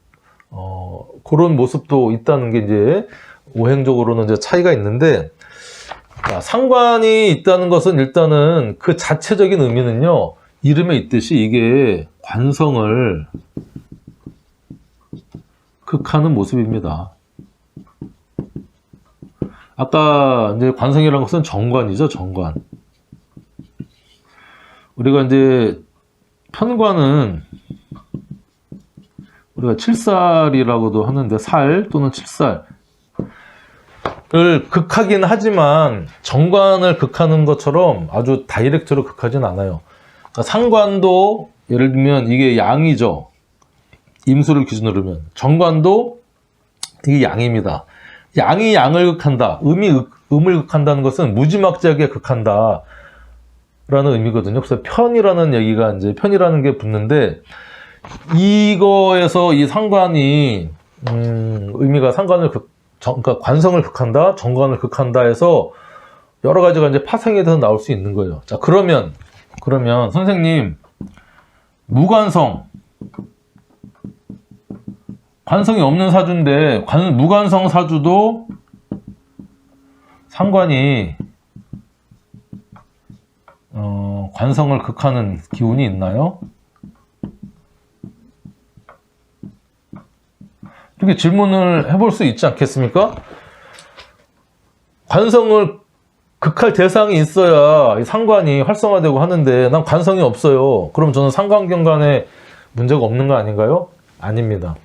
그런 모습도 있다는 게 이제 오행적으로는 이제 차이가 있는데, 상관이 있다는 것은 일단은 그 자체적인 의미는요, 이름에 있듯이 이게 관성을 극하는 모습입니다. 아까 이제 관성이라는 것은 정관이죠, 정관. 우리가 이제 편관은 우리가 칠살이라고도 하는데 살 또는 칠살을 극하긴 하지만 정관을 극하는 것처럼 아주 다이렉트로 극하진 않아요. 그러니까 상관도 예를 들면 이게 양이죠. 임수를 기준으로 하면 정관도 이게 양입니다. 양이 양을 극한다. 음을 극한다는 것은 무지막지하게 극한다 라는 의미거든요. 그래서 편이라는 얘기가 이제 편이라는 게 붙는데, 이거에서 이 상관이 의미가 상관을 그러니까 관성을 극한다, 정관을 극한다 해서 여러 가지가 이제 파생이 돼서 나올 수 있는 거예요. 자, 그러면 선생님, 무관성, 관성이 없는 사주인데 무관성 사주도 상관이 관성을 극하는 기운이 있나요? 이렇게 질문을 해볼 수 있지 않겠습니까? 관성을 극할 대상이 있어야 이 상관이 활성화되고 하는데 난 관성이 없어요. 그럼 저는 상관경관에 문제가 없는 거 아닌가요? 아닙니다.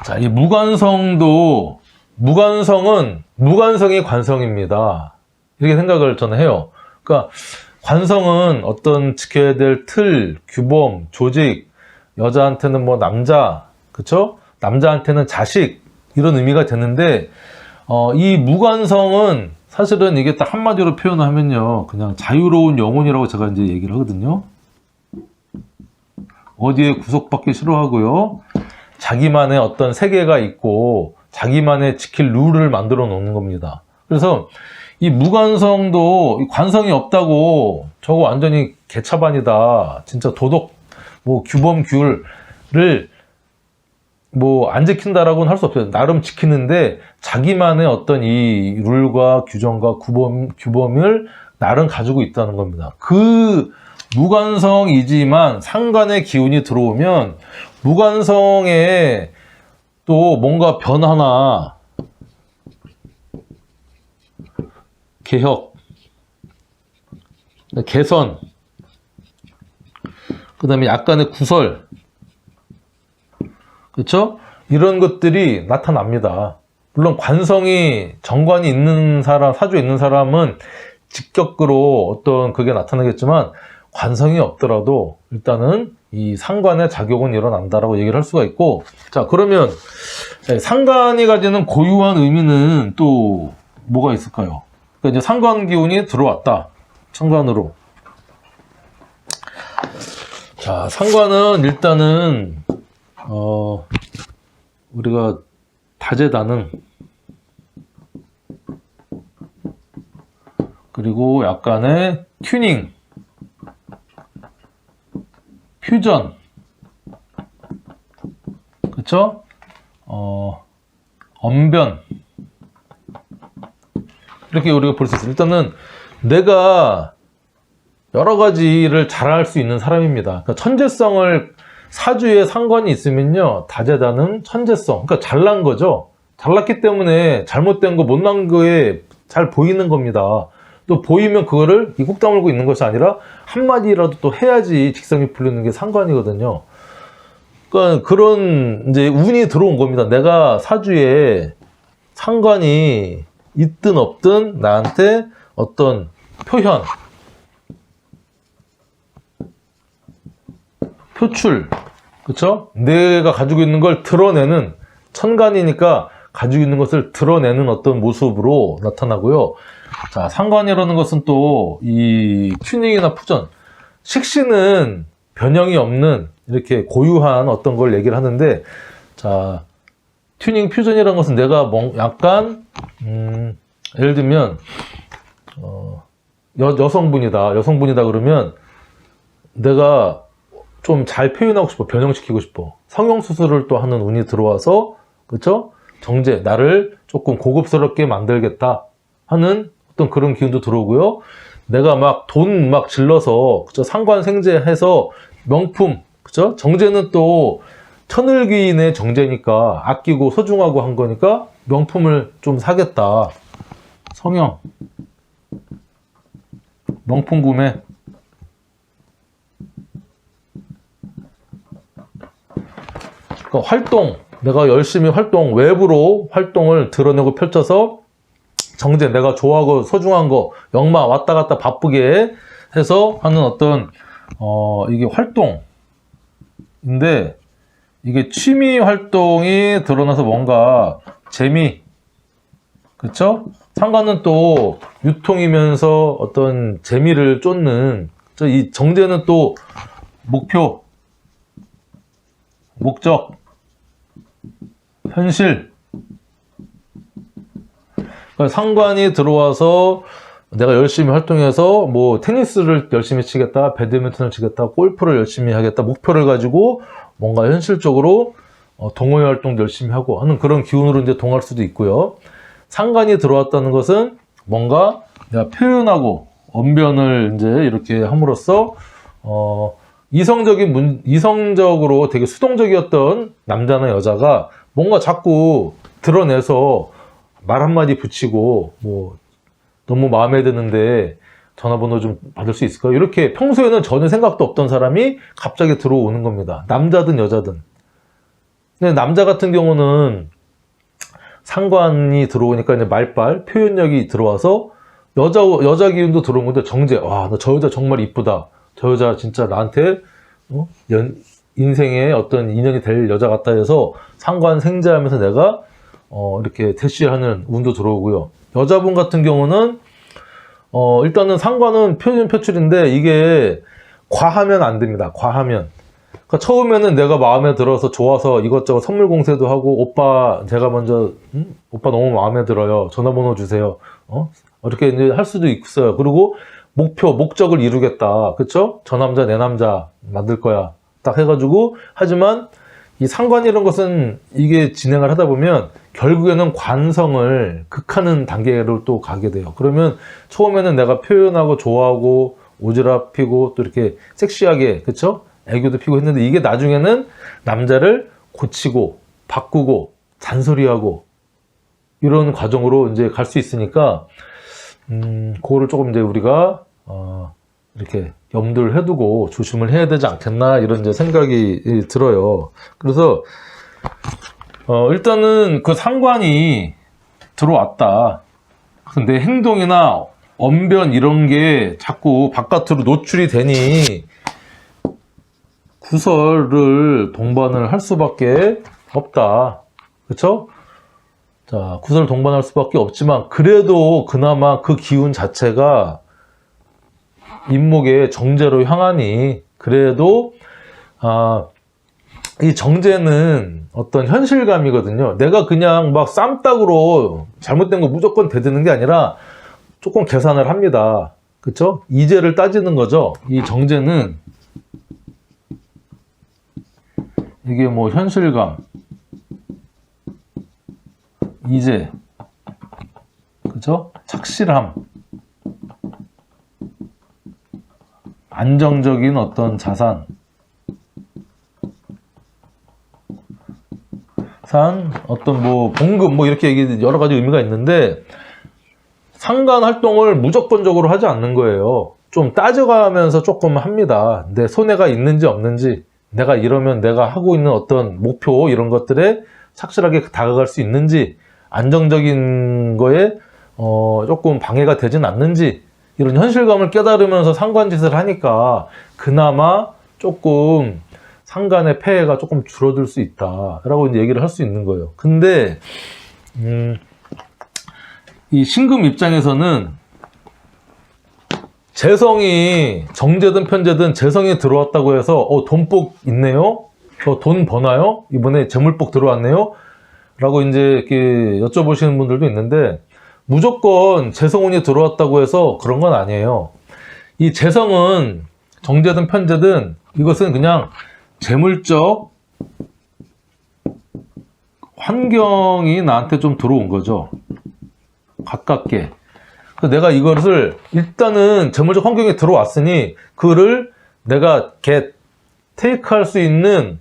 자, 이 무관성은 무관성이 관성입니다. 이렇게 생각을 저는 해요. 그러니까 관성은 어떤 지켜야 될 틀, 규범, 조직, 여자한테는 뭐 남자, 그쵸? 남자한테는 자식, 이런 의미가 되는데, 이 무관성은 사실은 이게 딱 한마디로 표현하면요, 그냥 자유로운 영혼이라고 제가 이제 얘기를 하거든요. 어디에 구속받기 싫어하고요. 자기만의 어떤 세계가 있고, 자기만의 지킬 룰을 만들어 놓는 겁니다. 그래서 이 무관성도 관성이 없다고 저거 완전히 개차반이다. 진짜 도덕, 뭐 규범, 규율을 뭐 안 지킨다라고는 할 수 없어요. 나름 지키는데 자기만의 어떤 이 룰과 규정과 규범을 나름 가지고 있다는 겁니다. 그 무관성이지만 상관의 기운이 들어오면 무관성에 또 뭔가 변화나 개혁, 개선, 그 다음에 약간의 구설, 그렇죠? 이런 것들이 나타납니다. 물론 관성이 정관이 있는 사람, 사주에 있는 사람은 직격으로 어떤 그게 나타나겠지만 관성이 없더라도 일단은 이 상관의 작용은 일어난다라고 얘기를 할 수가 있고, 자, 그러면 상관이 가지는 고유한 의미는 또 뭐가 있을까요? 그러니까 이제 상관 기운이 들어왔다. 상관으로. 자, 상관은 일단은 우리가 다재다능, 그리고 약간의 튜닝, 퓨전, 그쵸? 언변, 이렇게 우리가 볼 수 있어요. 일단은 내가 여러 가지를 잘할 수 있는 사람입니다. 그러니까 천재성을 사주에 상관이 있으면요, 다재다능 천재성, 그러니까 잘난 거죠. 잘났기 때문에 잘못된 거, 못난 거에 잘 보이는 겁니다. 또 보이면 그거를 꾹 다물고 있는 것이 아니라 한마디라도 또 해야지 직성이 풀리는 게 상관이거든요. 그러니까 그런 이제 운이 들어온 겁니다. 내가 사주에 상관이 있든 없든 나한테 어떤 표현, 표출, 그쵸? 내가 가지고 있는 걸 드러내는, 천간이니까 가지고 있는 것을 드러내는 어떤 모습으로 나타나고요. 자, 상관이라는 것은 또 이 튜닝이나 푸전, 식신은 변형이 없는 이렇게 고유한 어떤 걸 얘기를 하는데, 자, 튜닝 퓨전이라는 것은 내가 약간 예를 들면 여성분이다 그러면 내가 좀 잘 표현하고 싶어, 변형시키고 싶어. 성형수술을 또 하는 운이 들어와서, 그쵸? 정제, 나를 조금 고급스럽게 만들겠다 하는 어떤 그런 기운도 들어오고요. 내가 막 돈 막 질러서, 그쵸? 상관생제해서 명품, 그쵸? 정제는 또 천을귀인의 정제니까 아끼고 소중하고 한 거니까 명품을 좀 사겠다. 성형, 명품 구매. 그러니까 활동, 내가 열심히 외부로 활동을 드러내고 펼쳐서 정제, 내가 좋아하고 소중한 거, 역마 왔다 갔다 바쁘게 해서 하는 어떤 이게 활동인데, 이게 취미 활동이 드러나서 뭔가 재미, 그쵸? 상관은 또 유통이면서 어떤 재미를 쫓는, 이 정제는 또 목표, 목적, 현실. 그러니까 상관이 들어와서 내가 열심히 활동해서 뭐 테니스를 열심히 치겠다, 배드민턴을 치겠다, 골프를 열심히 하겠다, 목표를 가지고 뭔가 현실적으로 동호회 활동도 열심히 하고 하는 그런 기운으로 이제 동할 수도 있고요. 상관이 들어왔다는 것은 뭔가 내가 표현하고 언변을 이제 이렇게 함으로써 이성적으로 되게 수동적이었던 남자나 여자가 뭔가 자꾸 드러내서 말 한마디 붙이고, 뭐 너무 마음에 드는데 전화번호 좀 받을 수 있을까요? 이렇게 평소에는 전혀 생각도 없던 사람이 갑자기 들어오는 겁니다. 남자든 여자든. 근데 남자 같은 경우는 상관이 들어오니까 이제 말빨, 표현력이 들어와서 여자 기운도 들어온 건데, 정제, 와, 나 저 여자 정말 이쁘다. 저 여자 진짜 나한테 인생에 어떤 인연이 될 여자 같다 해서 상관 생제하면서 내가 이렇게 대시하는 운도 들어오고요. 여자분 같은 경우는 일단은 상관은 표현 표출인데 이게 과하면 안 됩니다. 과하면. 그러니까 처음에는 내가 마음에 들어서 좋아서 이것저것 선물 공세도 하고, 오빠 제가 먼저 오빠 너무 마음에 들어요. 전화번호 주세요. 이렇게 이제 할 수도 있어요. 그리고 목적을 이루겠다. 그쵸? 저 남자 내 남자 만들 거야. 딱 해가지고, 하지만 이 상관이라는 것은 이게 진행을 하다 보면 결국에는 관성을 극하는 단계로 또 가게 돼요. 그러면 처음에는 내가 표현하고 좋아하고 오지랖 피고 또 이렇게 섹시하게, 그쵸? 애교도 피고 했는데, 이게 나중에는 남자를 고치고 바꾸고 잔소리하고 이런 과정으로 이제 갈 수 있으니까, 그거를 조금 이제 우리가 이렇게 염두를 해두고 조심을 해야 되지 않겠나, 이런 이제 생각이 들어요. 그래서 일단은 그 상관이 들어왔다. 내 행동이나 언변 이런 게 자꾸 바깥으로 노출이 되니 구설을 동반을 할 수밖에 없다. 그쵸? 자, 구설을 동반할 수밖에 없지만, 그래도 그나마 그 기운 자체가 인목의 정제로 향하니, 그래도 이 정제는 어떤 현실감이거든요. 내가 그냥 막 쌈딱으로 잘못된 거 무조건 대드는 게 아니라 조금 계산을 합니다. 그쵸? 이재를 따지는 거죠. 이 정제는 이게 뭐 현실감, 이재, 그쵸? 착실함, 안정적인 어떤 자산, 어떤 뭐 봉급 뭐 이렇게 여러 가지 의미가 있는데 상관 활동을 무조건적으로 하지 않는 거예요. 좀 따져가면서 조금 합니다. 내 손해가 있는지 없는지, 내가 이러면 내가 하고 있는 어떤 목표 이런 것들에 착실하게 다가갈 수 있는지, 안정적인 거에 조금 방해가 되진 않는지, 이런 현실감을 깨달으면서 상관짓을 하니까 그나마 조금 상관의 폐해가 조금 줄어들 수 있다라고 이제 얘기를 할 수 있는 거예요. 근데 이 신금 입장에서는 재성이 정제든 편제든 재성이 들어왔다고 해서 돈복 있네요? 저 돈 버나요? 이번에 재물복 들어왔네요? 라고 이제 이렇게 여쭤보시는 분들도 있는데 무조건 재성운이 들어왔다고 해서 그런 건 아니에요. 이 재성은 정제든 편제든 이것은 그냥 재물적 환경이 나한테 좀 들어온 거죠. 가깝게. 내가 이것을 일단은 재물적 환경에 들어왔으니 그를 내가 테이크할 수 있는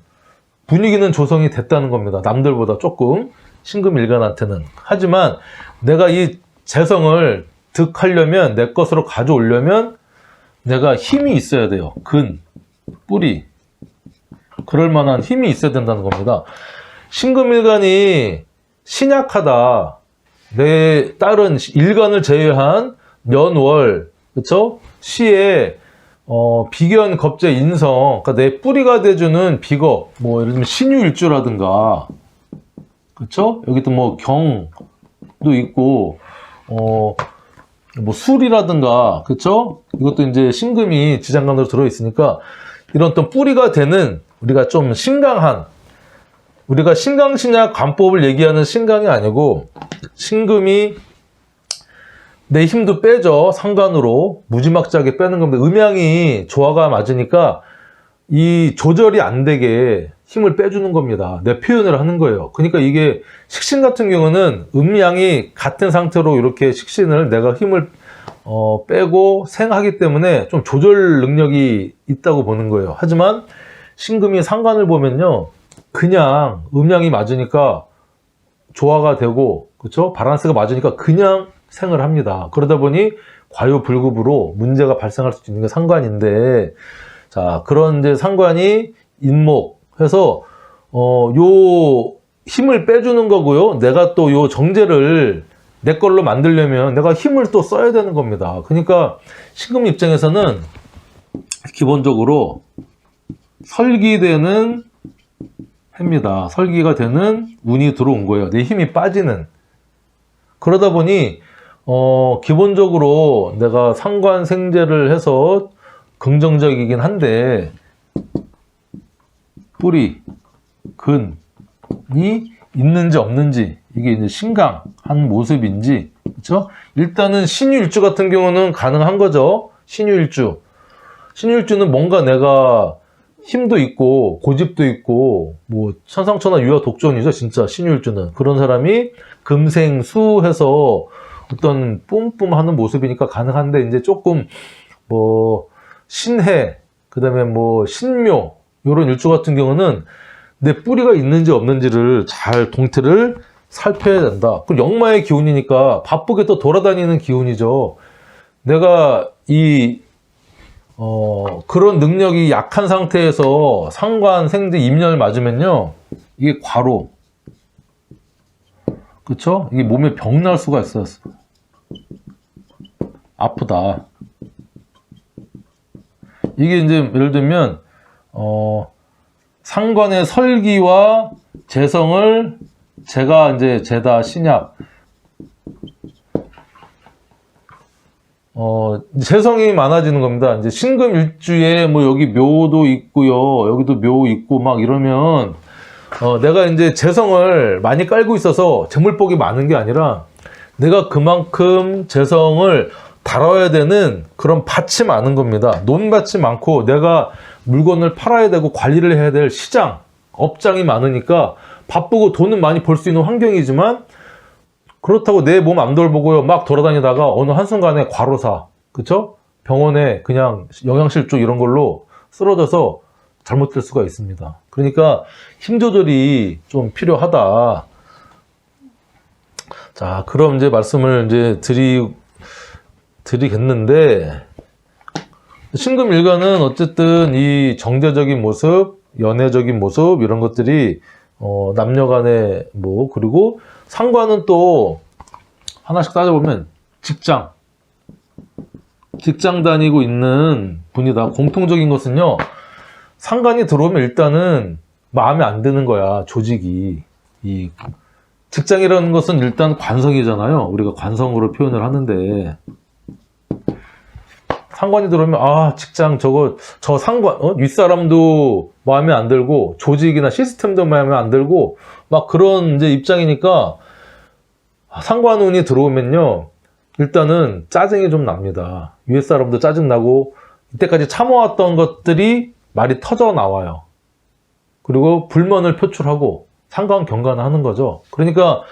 분위기는 조성이 됐다는 겁니다. 남들보다 조금 신금일간한테는. 하지만 내가 이 재성을 득하려면, 내 것으로 가져오려면 내가 힘이 있어야 돼요. 근, 뿌리. 그럴 만한 힘이 있어야 된다는 겁니다. 신금일간이 신약하다. 내 다른 일간을 제외한 년, 월, 그쵸? 시에 비견, 겁재, 인성, 그러니까 내 뿌리가 돼주는 비겁, 뭐 예를 들면 신유일주라든가, 그쵸? 여기도 뭐 경도 있고, 뭐 술이라든가, 그쵸? 이것도 이제 신금이 지장간으로 들어있으니까 이런 또 뿌리가 되는 우리가 좀 신강한, 우리가 신강신약 관법을 얘기하는 신강이 아니고 신금이 내 힘도 빼죠. 상관으로 무지막지하게 빼는 겁니다. 음양이 조화가 맞으니까 이 조절이 안 되게 힘을 빼주는 겁니다. 내 표현을 하는 거예요. 그러니까 이게 식신 같은 경우는 음양이 같은 상태로 이렇게 식신을 내가 힘을 빼고 생하기 때문에 좀 조절 능력이 있다고 보는 거예요. 하지만 신금이 상관을 보면요, 그냥 음양이 맞으니까 조화가 되고, 그렇죠? 바란스가 맞으니까 그냥 생을 합니다. 그러다 보니 과유불급으로 문제가 발생할 수 있는 게 상관인데, 자, 그런 이제 상관이 인목해서 요 힘을 빼주는 거고요. 내가 또 요 정제를 내 걸로 만들려면 내가 힘을 또 써야 되는 겁니다. 그러니까 신금 입장에서는 기본적으로 설기되는 해입니다. 설기가 되는 운이 들어온 거예요. 내 힘이 빠지는. 그러다 보니 기본적으로 내가 상관생재를 해서 긍정적이긴 한데 뿌리, 근이 있는지 없는지, 이게 이제 신강한 모습인지, 그렇죠? 일단은 신유일주 같은 경우는 가능한 거죠. 신유일주는 뭔가 내가 힘도 있고 고집도 있고 뭐 천상천하 유아 독존이죠. 진짜 신유일주는 그런 사람이 금생수해서 어떤 뿜뿜하는 모습이니까 가능한데, 이제 조금 뭐 신해, 그 다음에 뭐 신묘, 요런 일주 같은 경우는 내 뿌리가 있는지 없는지를 잘 동태를 살펴야 된다. 그리고 역마의 기운이니까 바쁘게 또 돌아다니는 기운이죠. 내가 그런 능력이 약한 상태에서 상관, 생재, 임년을 맞으면요, 이게 과로, 그쵸? 이게 몸에 병 날 수가 있어요. 아프다. 이게 이제 예를 들면 상관의 설기와 재성을 제가 이제 제다 신약, 재성이 많아지는 겁니다. 이제 신금 일주에 뭐 여기 묘도 있고요, 여기도 묘 있고 막 이러면 내가 이제 재성을 많이 깔고 있어서 재물복이 많은 게 아니라 내가 그만큼 재성을 다뤄야 되는 그런 밭이 많은 겁니다. 논밭이 많고 내가 물건을 팔아야 되고 관리를 해야 될 시장, 업장이 많으니까 바쁘고 돈은 많이 벌 수 있는 환경이지만 그렇다고 내 몸 안 돌보고요 막 돌아다니다가 어느 한순간에 과로사, 그쵸? 병원에 그냥 영양실조 이런 걸로 쓰러져서 잘못될 수가 있습니다. 그러니까 힘 조절이 좀 필요하다. 자, 그럼 이제 말씀을 이제 드리겠는데, 신금일간은 어쨌든 이 정제적인 모습, 연애적인 모습 이런 것들이 남녀간에 뭐, 그리고 상관은 또 하나씩 따져보면 직장 다니고 있는 분이다. 공통적인 것은요, 상관이 들어오면 일단은 마음에 안 드는 거야, 조직이. 이 직장이라는 것은 일단 관성이잖아요. 우리가 관성으로 표현을 하는데, 상관이 들어오면 아, 직장 저 상관, 윗사람도 마음에 안 들고 조직이나 시스템도 마음에 안 들고 막 그런 이제 입장이니까, 상관운이 들어오면요 일단은 짜증이 좀 납니다. 위에 사람도 짜증나고 이때까지 참아왔던 것들이 말이 터져 나와요. 그리고 불만을 표출하고 상관 경간을 하는 거죠. 그러니까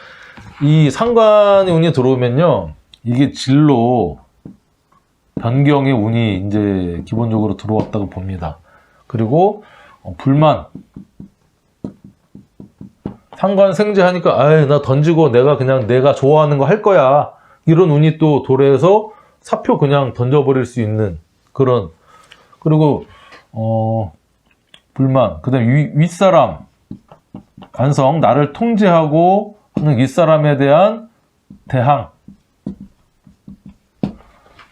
이 상관의 운이 들어오면요, 이게 진로 변경의 운이 이제 기본적으로 들어왔다고 봅니다. 그리고 불만, 상관 생재하니까 아이 나 던지고 내가 좋아하는 거 할 거야, 이런 운이 또 도래해서 사표 그냥 던져버릴 수 있는 그런. 그리고 불만, 그 다음에 윗사람 관성, 나를 통제하고 하는 윗사람에 대한 대항,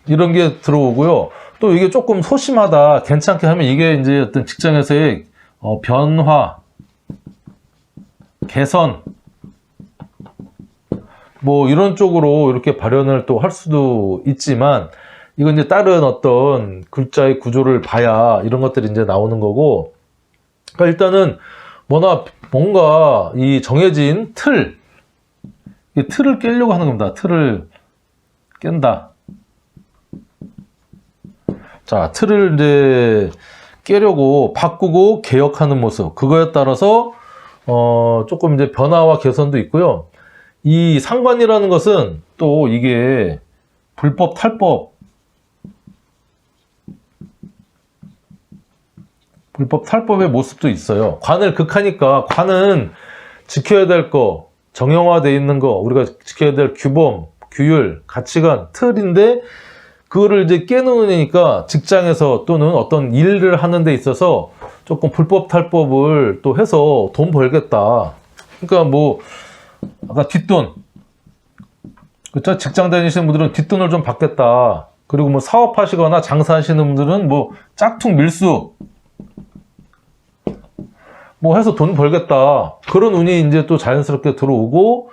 이런 게 들어오고요. 또 이게 조금 소심하다, 괜찮게 하면 이게 이제 어떤 직장에서의 변화, 개선, 뭐 이런 쪽으로 이렇게 발현을 또 할 수도 있지만, 이건 이제 다른 어떤 글자의 구조를 봐야 이런 것들이 이제 나오는 거고, 그러니까 일단은 뭔가 이 정해진 이 틀을 깨려고 하는 겁니다. 틀을 깬다. 자, 틀을 이제 깨려고 바꾸고 개혁하는 모습, 그거에 따라서 조금 이제 변화와 개선도 있고요. 이 상관이라는 것은 또 이게 불법, 탈법의 모습도 있어요. 관을 극하니까, 관은 지켜야 될 거, 정형화되어 있는 거, 우리가 지켜야 될 규범, 규율, 가치관, 틀인데 그거를 이제 깨놓으니까 직장에서 또는 어떤 일을 하는 데 있어서 조금 불법, 탈법을 또 해서 돈 벌겠다. 그러니까 뭐 아까 뒷돈, 그렇죠? 직장 다니시는 분들은 뒷돈을 좀 받겠다. 그리고 뭐 사업하시거나 장사하시는 분들은 뭐 짝퉁 밀수 뭐 해서 돈 벌겠다. 그런 운이 이제 또 자연스럽게 들어오고,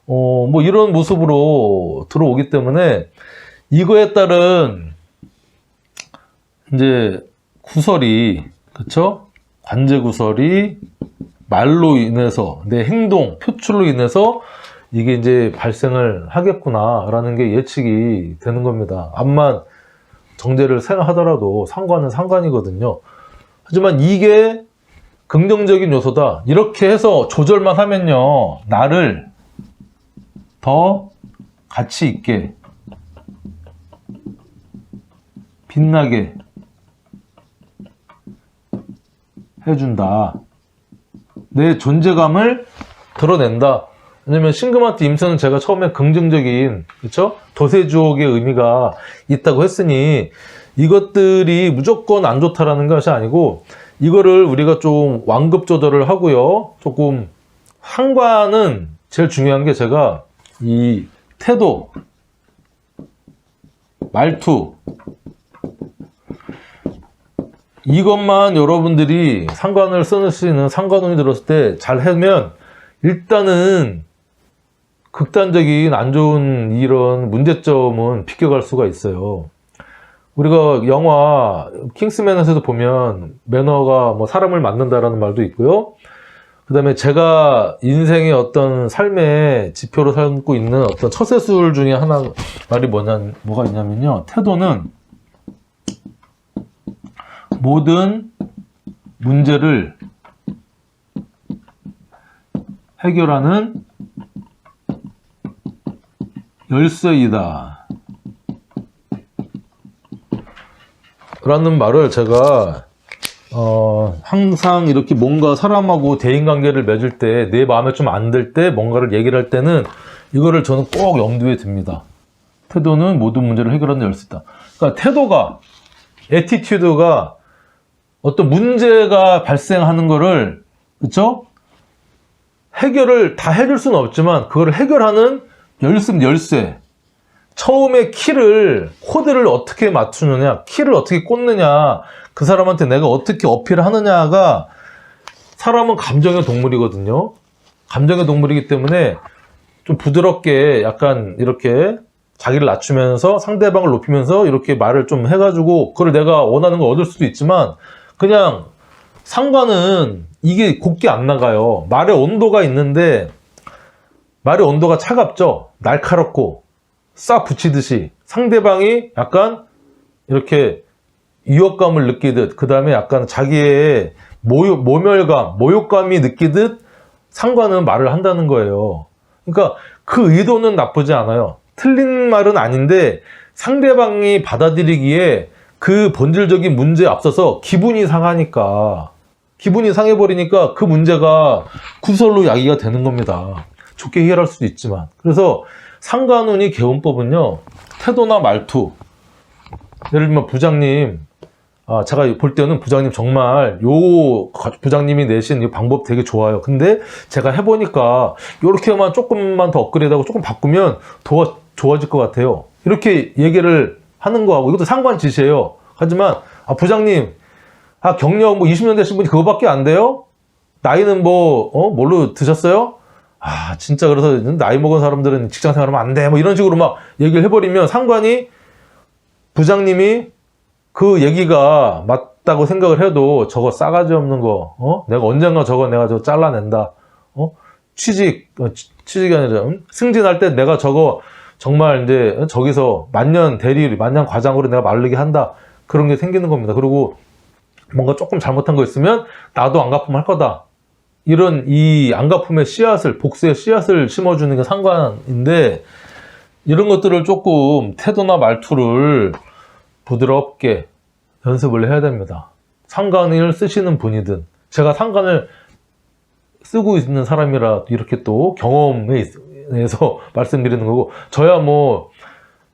뭐 이런 모습으로 들어오기 때문에 이거에 따른 이제 구설이, 그쵸? 관제 구설이 말로 인해서, 내 행동, 표출로 인해서 이게 이제 발생을 하겠구나라는 게 예측이 되는 겁니다. 암만 정제를 생각하더라도 상관은 상관이거든요. 하지만 이게 긍정적인 요소다, 이렇게 해서 조절만 하면요, 나를 더 가치 있게, 빛나게 해준다. 내 존재감을 드러낸다. 왜냐면 신금한테 임수는 제가 처음에 긍정적인, 그쵸? 도세주옥의 의미가 있다고 했으니 이것들이 무조건 안 좋다라는 것이 아니고, 이거를 우리가 좀 완급 조절을 하고요. 조금 상관은 제일 중요한 게, 제가 이 태도, 말투, 이것만 여러분들이 상관을 쓸 수 있는, 상관운이 들었을 때 잘 하면 일단은 극단적인 안 좋은 이런 문제점은 비껴갈 수가 있어요. 우리가 영화 킹스맨에서도 보면 매너가 뭐 사람을 맞는다라는 말도 있고요. 그 다음에 제가 인생의 어떤 삶의 지표로 삼고 있는 어떤 처세술 중에 하나 말이 뭐가 있냐면요. 태도는 모든 문제를 해결하는 열쇠이다 라는 말을 제가 항상 이렇게 뭔가 사람하고 대인관계를 맺을 때 내 마음에 좀 안 들 때 뭔가를 얘기를 할 때는 이거를 저는 꼭 염두에 둡니다. 태도는 모든 문제를 해결하는 열쇠다. 그러니까 태도가, 애티튜드가 어떤 문제가 발생하는 거를, 그쵸? 해결을 다 해줄 수는 없지만 그걸 해결하는 열쇠. 처음에 코드를 어떻게 맞추느냐, 키를 어떻게 꽂느냐, 그 사람한테 내가 어떻게 어필하느냐가, 사람은 감정의 동물이거든요. 감정의 동물이기 때문에 좀 부드럽게 약간 이렇게 자기를 낮추면서 상대방을 높이면서 이렇게 말을 좀 해가지고 그걸 내가 원하는 걸 얻을 수도 있지만, 그냥 상관은 이게 곱게 안 나가요. 말의 온도가 있는데 말의 온도가 차갑죠. 날카롭고 싹 붙이듯이 상대방이 약간 이렇게 위협감을 느끼듯, 그 다음에 약간 자기의 모욕감이 느끼듯 상관은 말을 한다는 거예요. 그러니까 그 의도는 나쁘지 않아요. 틀린 말은 아닌데 상대방이 받아들이기에 그 본질적인 문제에 앞서서 기분이 상하니까, 기분이 상해버리니까 그 문제가 구설로 야기가 되는 겁니다. 좋게 해결할 수도 있지만. 그래서 상관운이 개운법은요, 태도나 말투, 예를 들면 부장님, 제가 볼 때는 부장님 정말 부장님이 내신 이 방법 되게 좋아요. 근데 제가 해보니까 이렇게만 조금만 더 업그레이드하고 조금 바꾸면 더 좋아질 것 같아요. 이렇게 얘기를 하는 거하고, 이것도 상관 지시예요. 하지만 부장님, 경력 20년 되신 분이 그거밖에 안 돼요? 나이는 뭘로 드셨어요? 진짜 그래서 나이 먹은 사람들은 직장 생활하면 안 돼. 이런 식으로 막 얘기를 해버리면 상관이, 부장님이 그 얘기가 맞다고 생각을 해도 저거 싸가지 없는 거, 내가 언젠가 내가 저거 잘라낸다. 취직이 아니라, 승진할 때 내가 저거 정말 이제 저기서 만년 과장으로 내가 마르게 한다. 그런 게 생기는 겁니다. 그리고 뭔가 조금 잘못한 거 있으면 나도 안갚음 할 거다. 이런 이 안갚음의 씨앗을, 복수의 씨앗을 심어주는 게 상관인데, 이런 것들을 조금 태도나 말투를 부드럽게 연습을 해야 됩니다. 상관을 쓰시는 분이든, 제가 상관을 쓰고 있는 사람이라 이렇게 또 경험에 의해서 말씀드리는 거고, 저야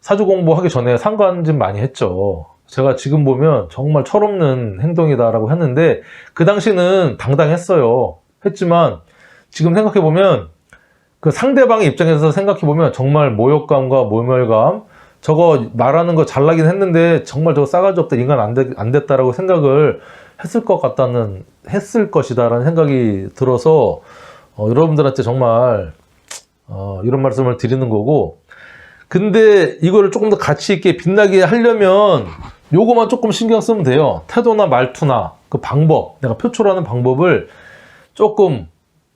사주 공부하기 전에 상관 좀 많이 했죠. 제가 지금 보면 정말 철없는 행동이다라고 했는데, 그 당시는 당당했어요. 했지만 지금 생각해보면, 그 상대방의 입장에서 생각해보면 정말 모욕감과 모멸감, 저거 말하는 거 잘나긴 했는데 정말 저거 싸가지 없다, 인간 안 됐다라고 생각을 했을 것이다라는 생각이 들어서 여러분들한테 정말 이런 말씀을 드리는 거고, 근데 이거를 조금 더 가치 있게 빛나게 하려면 요거만 조금 신경 쓰면 돼요. 태도나 말투나 그 방법, 내가 표출하는 방법을 조금,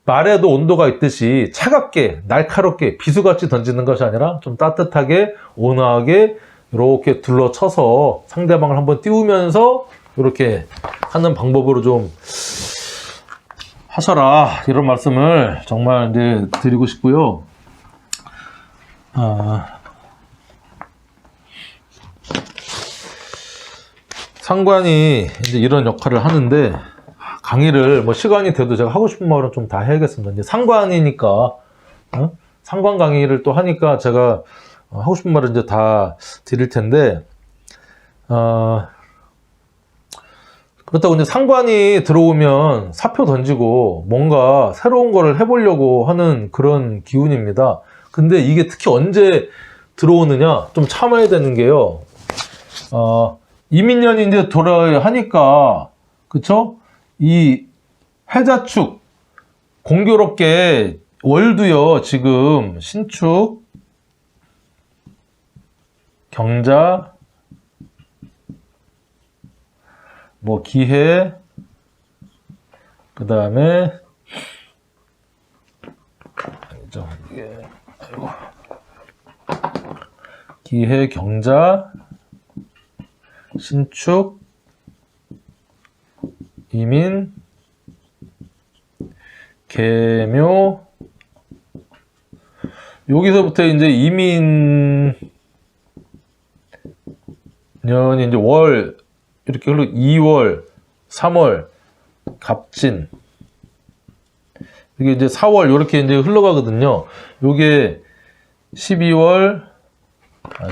말에도 온도가 있듯이 차갑게, 날카롭게, 비수같이 던지는 것이 아니라 좀 따뜻하게, 온화하게 이렇게 둘러쳐서 상대방을 한번 띄우면서 이렇게 하는 방법으로 좀 하셔라, 이런 말씀을 정말 이제 드리고 싶고요. 상관이 이제 이런 역할을 하는데, 강의를 시간이 돼도 제가 하고 싶은 말은 좀 다 해야겠습니다. 이제 상관이니까, 상관 강의를 또 하니까 제가 하고 싶은 말은 이제 다 드릴 텐데, 그렇다고 이제 상관이 들어오면 사표 던지고 뭔가 새로운 거를 해보려고 하는 그런 기운입니다. 근데 이게 특히 언제 들어오느냐, 좀 참아야 되는 게요. 이민년이 이제 돌아야 하니까, 그쵸? 이 해자축, 공교롭게 월도요, 지금 신축, 경자, 기해, 그 다음에 기해, 경자, 신축, 이민, 계묘. 여기서부터 이제 이민년이 이제 월 이렇게 흘러 2월, 3월, 갑진. 이게 이제 4월 이렇게 이제 흘러가거든요. 요게 12월,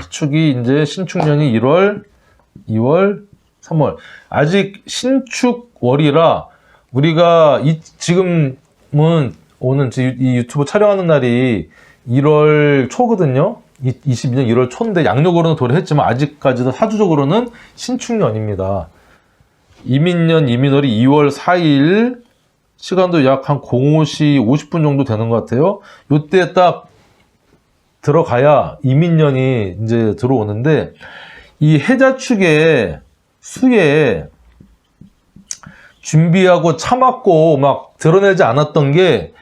축이 이제 신축년이 1월, 2월, 3월. 아직 신축월이라 우리가 지금은 오늘 이 유튜브 촬영하는 날이 1월 초거든요. 22년 1월 초인데 양력으로는 도래했지만 아직까지도 사주적으로는 신축년입니다. 이민년 이민월이 2월 4일, 시간도 약 한 05시 50분 정도 되는 것 같아요. 요때 딱 들어가야 이민년이 이제 들어오는데, 이 해자축의 수에 준비하고 참았고 막 드러내지 않았던 게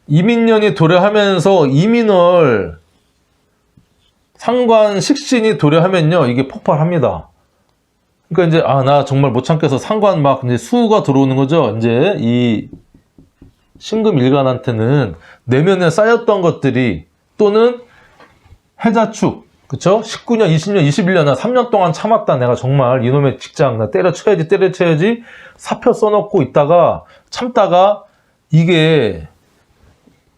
이민년이 도래하면서 이민월 상관 식신이 도래하면요, 이게 폭발합니다. 그러니까 이제 나 정말 못 참겠어, 상관 막 이제 수가 들어오는 거죠. 이제 이 신금 일간한테는 내면에 쌓였던 것들이, 또는 해자축, 그쵸? 19년, 20년, 21년, 나 3년 동안 참았다. 내가 정말 이놈의 직장, 나 때려쳐야지. 사표 써놓고 있다가, 참다가, 이게,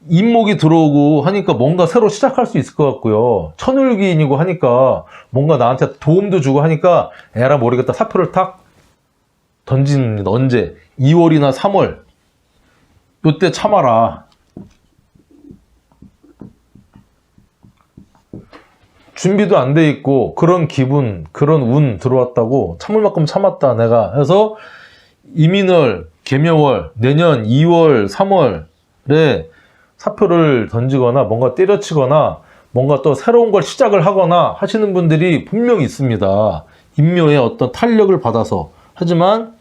인목이 들어오고 하니까 뭔가 새로 시작할 수 있을 것 같고요. 천울기인이고 하니까, 뭔가 나한테 도움도 주고 하니까, 에라 모르겠다. 사표를 탁 던집니다. 언제? 2월이나 3월. 요때 참아라. 준비도 안 돼 있고 그런 기분, 그런 운 들어왔다고 참을 만큼 참았다 내가 해서 이민월, 계묘월, 내년 2월, 3월에 사표를 던지거나 뭔가 때려치거나 뭔가 또 새로운 걸 시작을 하거나 하시는 분들이 분명히 있습니다. 인묘의 어떤 탄력을 받아서. 하지만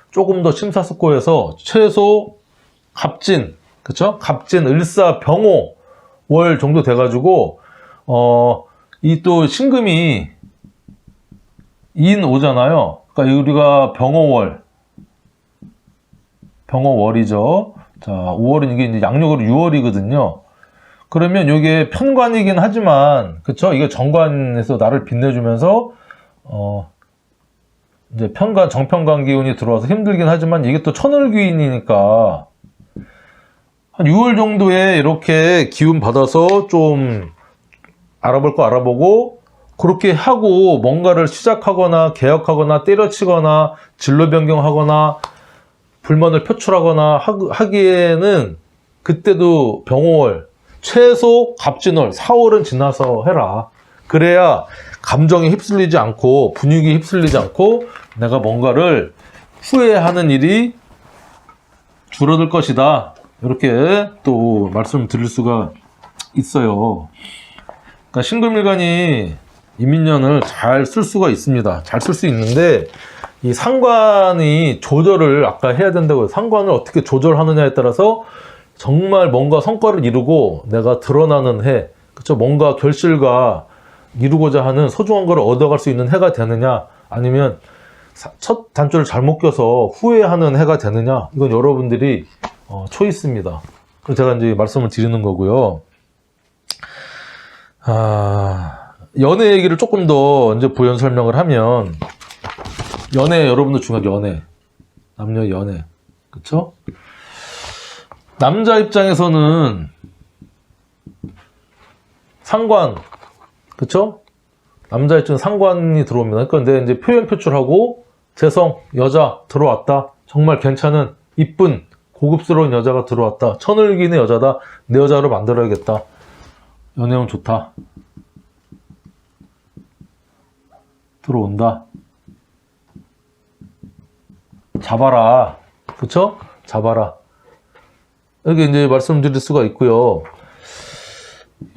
조금 더 심사숙고해서 최소 갑진, 그쵸? 갑진, 을사, 병호 월 정도 돼가지고 이 또 신금이 인 오잖아요. 그러니까 우리가 병호월이죠. 자, 5월은 이게 이제 양력으로 6월이거든요. 그러면 이게 편관이긴 하지만, 그쵸? 이게 정관에서 나를 빛내주면서, 이제 정편관 기운이 들어와서 힘들긴 하지만, 이게 또 천을기인이니까, 한 6월 정도에 이렇게 기운 받아서 좀 알아볼 거 알아보고, 그렇게 하고 뭔가를 시작하거나 개혁하거나 때려치거나 진로 변경하거나 불만을 표출하거나 하기에는 그때도 병호월, 최소 갑진월, 4월은 지나서 해라. 그래야 감정에 휩쓸리지 않고 분위기에 휩쓸리지 않고 내가 뭔가를 후회하는 일이 줄어들 것이다. 이렇게 또 말씀드릴 수가 있어요. 그러니까 신금일간이 이민년을 잘 쓸 수가 있습니다. 잘 쓸 수 있는데, 이 상관이 조절을 아까 해야 된다고요. 상관을 어떻게 조절하느냐에 따라서 정말 뭔가 성과를 이루고 내가 드러나는 해, 그쵸? 뭔가 결실과 이루고자 하는 소중한 걸 얻어갈 수 있는 해가 되느냐, 아니면 첫 단추를 잘못 껴서 후회하는 해가 되느냐, 이건 여러분들이 초이스입니다. 그래서 제가 이제 말씀을 드리는 거고요. 연애 얘기를 조금 더 이제 부연 설명을 하면, 연애, 여러분들 중요한 연애, 남녀 연애, 그쵸? 남자 입장에서는 상관, 그쵸? 남자 입장에 상관이 들어옵니다. 그러니까 내 이제 표현 표출하고 재성, 여자 들어왔다. 정말 괜찮은, 이쁜, 고급스러운 여자가 들어왔다. 천을기인의 여자다. 내 여자로 만들어야겠다. 연애운 좋다. 들어온다. 잡아라. 그쵸? 잡아라. 이렇게 이제 말씀드릴 수가 있고요.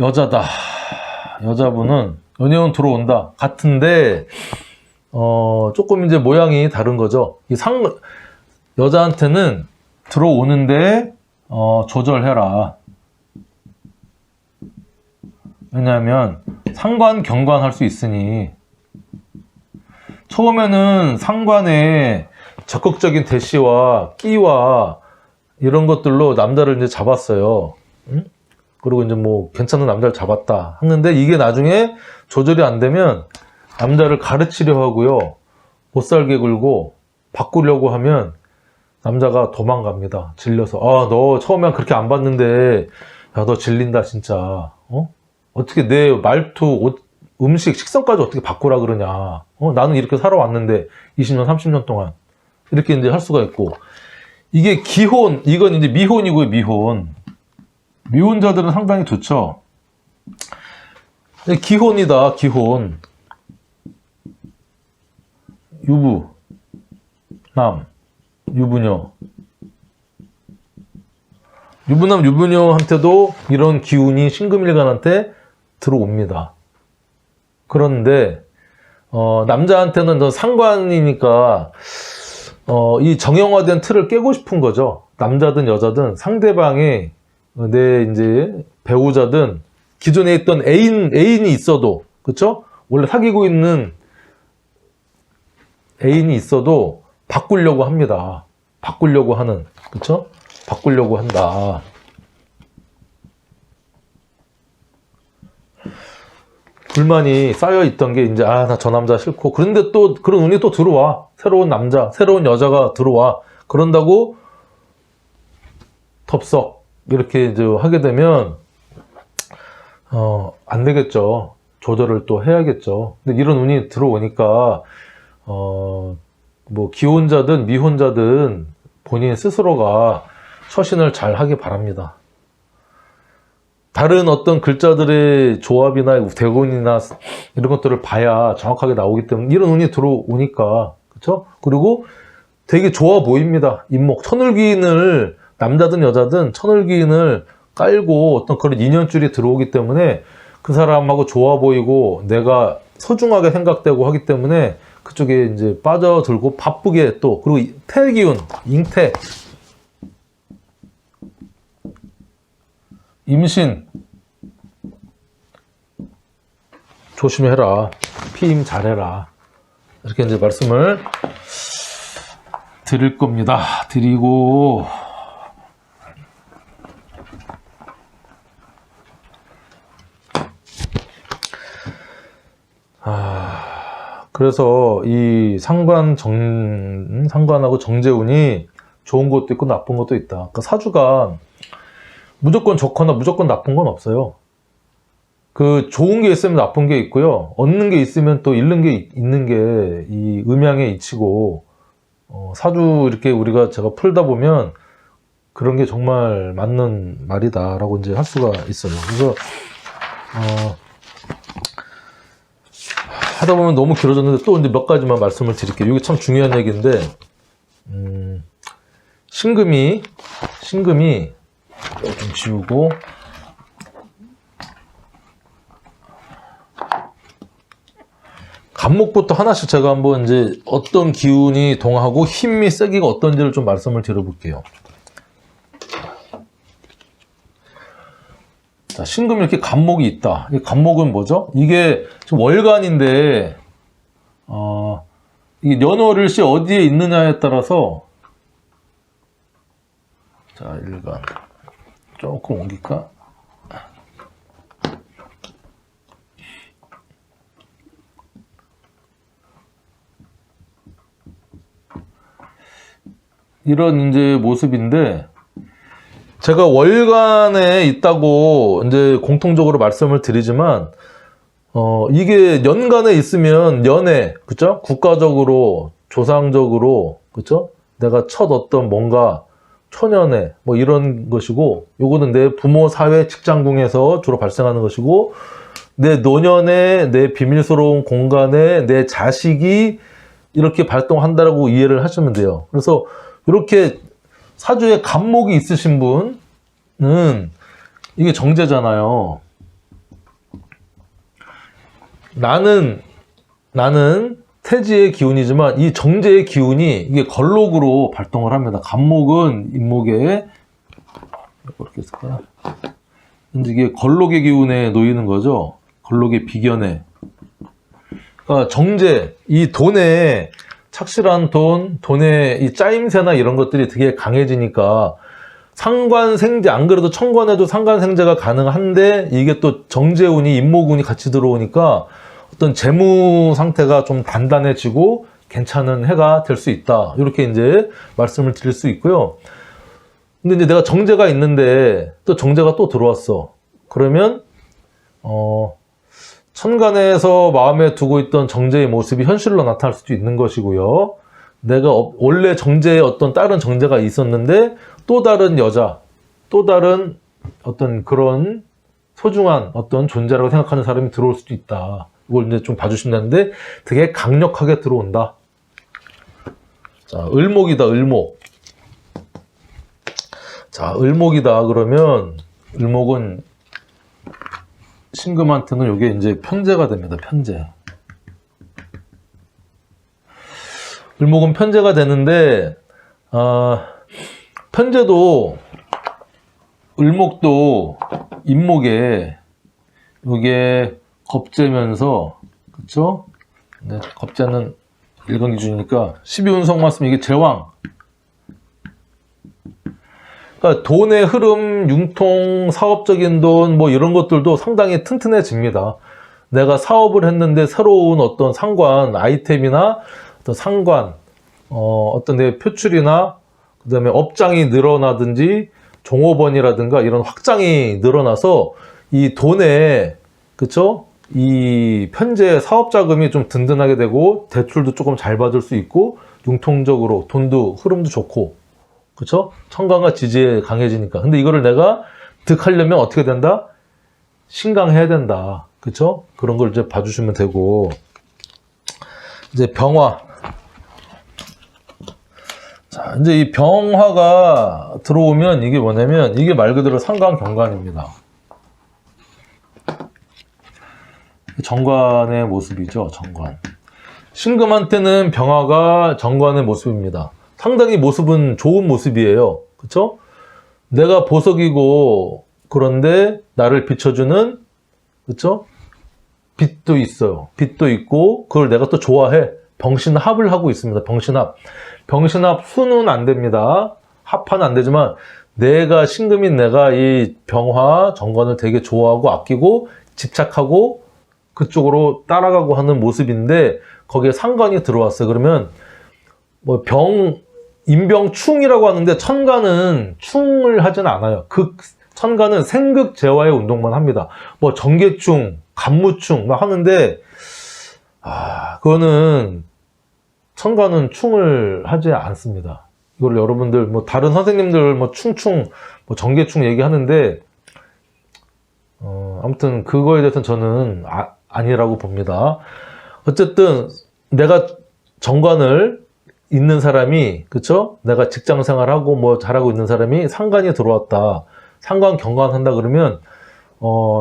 여자다. 여자분은 연애운 들어온다. 같은데, 조금 이제 모양이 다른 거죠. 여자한테는 들어오는데, 조절해라. 왜냐하면 상관, 경관 할 수 있으니. 처음에는 상관에 적극적인 대시와 끼와 이런 것들로 남자를 이제 잡았어요. 응? 그리고 이제 뭐 괜찮은 남자를 잡았다 하는데, 이게 나중에 조절이 안 되면 남자를 가르치려 하고요, 못살게 굴고 바꾸려고 하면 남자가 도망갑니다. 질려서. 아, 너 처음엔 그렇게 안 봤는데, 야, 너 질린다 진짜. 어떻게 내 말투, 옷, 음식, 식성까지 어떻게 바꾸라 그러냐. 나는 이렇게 살아왔는데 20년, 30년 동안 이렇게 이제 할 수가 있고. 이게 기혼, 이건 이제 미혼이고요, 미혼. 미혼자들은 상당히 좋죠. 기혼이다, 기혼. 유부, 남, 유부녀. 유부남, 유부녀한테도 이런 기운이 신금일간한테 들어옵니다. 그런데 남자한테는 더 상관이니까 이 정형화된 틀을 깨고 싶은 거죠. 남자든 여자든 상대방의 내 이제 배우자든 기존에 있던 애인이 있어도, 그쵸? 원래 사귀고 있는 애인이 있어도 바꾸려고 합니다. 바꾸려고 하는, 그쵸? 바꾸려고 한다. 불만이 쌓여있던 게 이제, 아, 나 저 남자 싫고. 그런데 또 그런 운이 또 들어와. 새로운 남자, 새로운 여자가 들어와. 그런다고 덥석 이렇게 이제 하게 되면 안 되겠죠. 조절을 또 해야겠죠. 근데 이런 운이 들어오니까 뭐 기혼자든 미혼자든 본인 스스로가 처신을 잘 하기 바랍니다. 다른 어떤 글자들의 조합이나 대본이나 이런 것들을 봐야 정확하게 나오기 때문에 이런 운이 들어오니까, 그렇죠? 그리고 되게 좋아 보입니다. 인목, 천을귀인을 남자든 여자든 천을귀인을 깔고 어떤 그런 인연줄이 들어오기 때문에 그 사람하고 좋아 보이고 내가 소중하게 생각되고 하기 때문에 그쪽에 이제 빠져들고 바쁘게 또, 그리고 태기운, 잉태, 임신 조심해라, 피임 잘해라, 이렇게 이제 말씀을 드릴 겁니다. 드리고, 그래서 이 상관하고 정제운이 좋은 것도 있고 나쁜 것도 있다. 그러니까 사주가 무조건 좋거나 무조건 나쁜 건 없어요. 그 좋은 게 있으면 나쁜 게 있고요. 얻는 게 있으면 또 잃는 게 있는 게 이 음양의 이치고, 사주 이렇게 우리가 제가 풀다 보면 그런 게 정말 맞는 말이다라고 이제 할 수가 있어요. 그래서 하다 보면 너무 길어졌는데 또 이제 몇 가지만 말씀을 드릴게요. 이게 참 중요한 얘기인데, 신금이 좀 지우고, 간목부터 하나씩 제가 한번 이제 어떤 기운이 동하고 힘이 세기가 어떤지를 좀 말씀을 드려볼게요. 자, 신금이 이렇게 간목이 있다. 이 간목은 뭐죠? 이게 지금 월간인데, 이게 연월일시 어디에 있느냐에 따라서, 자, 일간. 조금 옮길까? 이런 이제 모습인데, 제가 월간에 있다고 이제 공통적으로 말씀을 드리지만, 이게 연간에 있으면 연애, 그쵸? 국가적으로, 조상적으로, 그쵸? 내가 첫 어떤 뭔가 초년에 뭐 이런 것이고, 요거는 내 부모, 사회, 직장궁에서 주로 발생하는 것이고, 내 노년에, 내 비밀스러운 공간에 내 자식이 이렇게 발동한다라고 이해를 하시면 돼요. 그래서 이렇게 사주에 간목이 있으신 분은 이게 정제잖아요. 나는 태지의 기운이지만 이 정제의 기운이 이게 걸록으로 발동을 합니다. 간목은 인목에 이렇게 있을까요? 이게 걸록의 기운에 놓이는 거죠. 걸록의 비견에. 그러니까 정제, 이 돈에 착실한 돈의 이 짜임새나 이런 것들이 되게 강해지니까 상관생재, 안 그래도 천관에도 상관생재가 가능한데 이게 또 정제운이, 임목운이 같이 들어오니까 어떤 재무 상태가 좀 단단해지고 괜찮은 해가 될 수 있다. 이렇게 이제 말씀을 드릴 수 있고요. 근데 이제 내가 정제가 있는데 또 정제가 또 들어왔어. 그러면 천간에서 마음에 두고 있던 정제의 모습이 현실로 나타날 수도 있는 것이고요. 내가 원래 정제에 어떤 다른 정제가 있었는데 또 다른 여자, 또 다른 어떤 그런 소중한 어떤 존재라고 생각하는 사람이 들어올 수도 있다. 이걸 이제 좀 봐주신다는데 되게 강력하게 들어온다. 자, 을목이다, 을목. 자, 을목이다 그러면 을목은 신금한테는 이게 이제 편제가 됩니다. 편제. 을목은 편제가 되는데 편제도 을목도 임목에 이게 겁재면서 그쵸? 네, 겁재는 일간 기준이니까 12운석 맞으면 이게 제왕. 그러니까 돈의 흐름, 융통, 사업적인 돈 뭐 이런 것들도 상당히 튼튼해집니다. 내가 사업을 했는데 새로운 어떤 상관, 아이템이나 어떤 상관, 어떤 내 표출이나 그다음에 업장이 늘어나든지 종업원이라든가 이런 확장이 늘어나서 이 돈에 그쵸? 이 편제 사업 자금이 좀 든든하게 되고 대출도 조금 잘 받을 수 있고 융통적으로 돈도 흐름도 좋고 그쵸? 천간과 지지에 강해지니까. 근데 이거를 내가 득하려면 어떻게 된다? 신강해야 된다. 그쵸? 그런 걸 이제 봐주시면 되고. 이제 병화. 자, 이제 이 병화가 들어오면 이게 뭐냐면 이게 말 그대로 상관경관입니다. 정관의 모습이죠. 정관. 신금한테는 병화가 정관의 모습입니다. 상당히 모습은 좋은 모습이에요. 그쵸? 내가 보석이고 그런데 나를 비춰주는 그쵸? 빛도 있어요. 빛도 있고 그걸 내가 또 좋아해. 병신합을 하고 있습니다. 병신합. 병신합 수는 안 됩니다. 합하는 안 되지만 내가 신금인 내가 이 병화 정관을 되게 좋아하고 아끼고 집착하고 그쪽으로 따라가고 하는 모습인데 거기에 상관이 들어왔어요. 그러면 뭐 인병충이라고 하는데 천간은 충을 하진 않아요. 천간은 생극재화의 운동만 합니다. 뭐 정계충, 간무충 막 하는데 그거는 천간은 충을 하지 않습니다. 이걸 여러분들 뭐 다른 선생님들 뭐 충충, 뭐 정계충 얘기하는데 아무튼 그거에 대해서는 저는 아니라고 봅니다. 어쨌든 내가 정관을 있는 사람이 그쵸? 내가 직장 생활하고 뭐 잘하고 있는 사람이 상관이 들어왔다. 상관 경관한다 그러면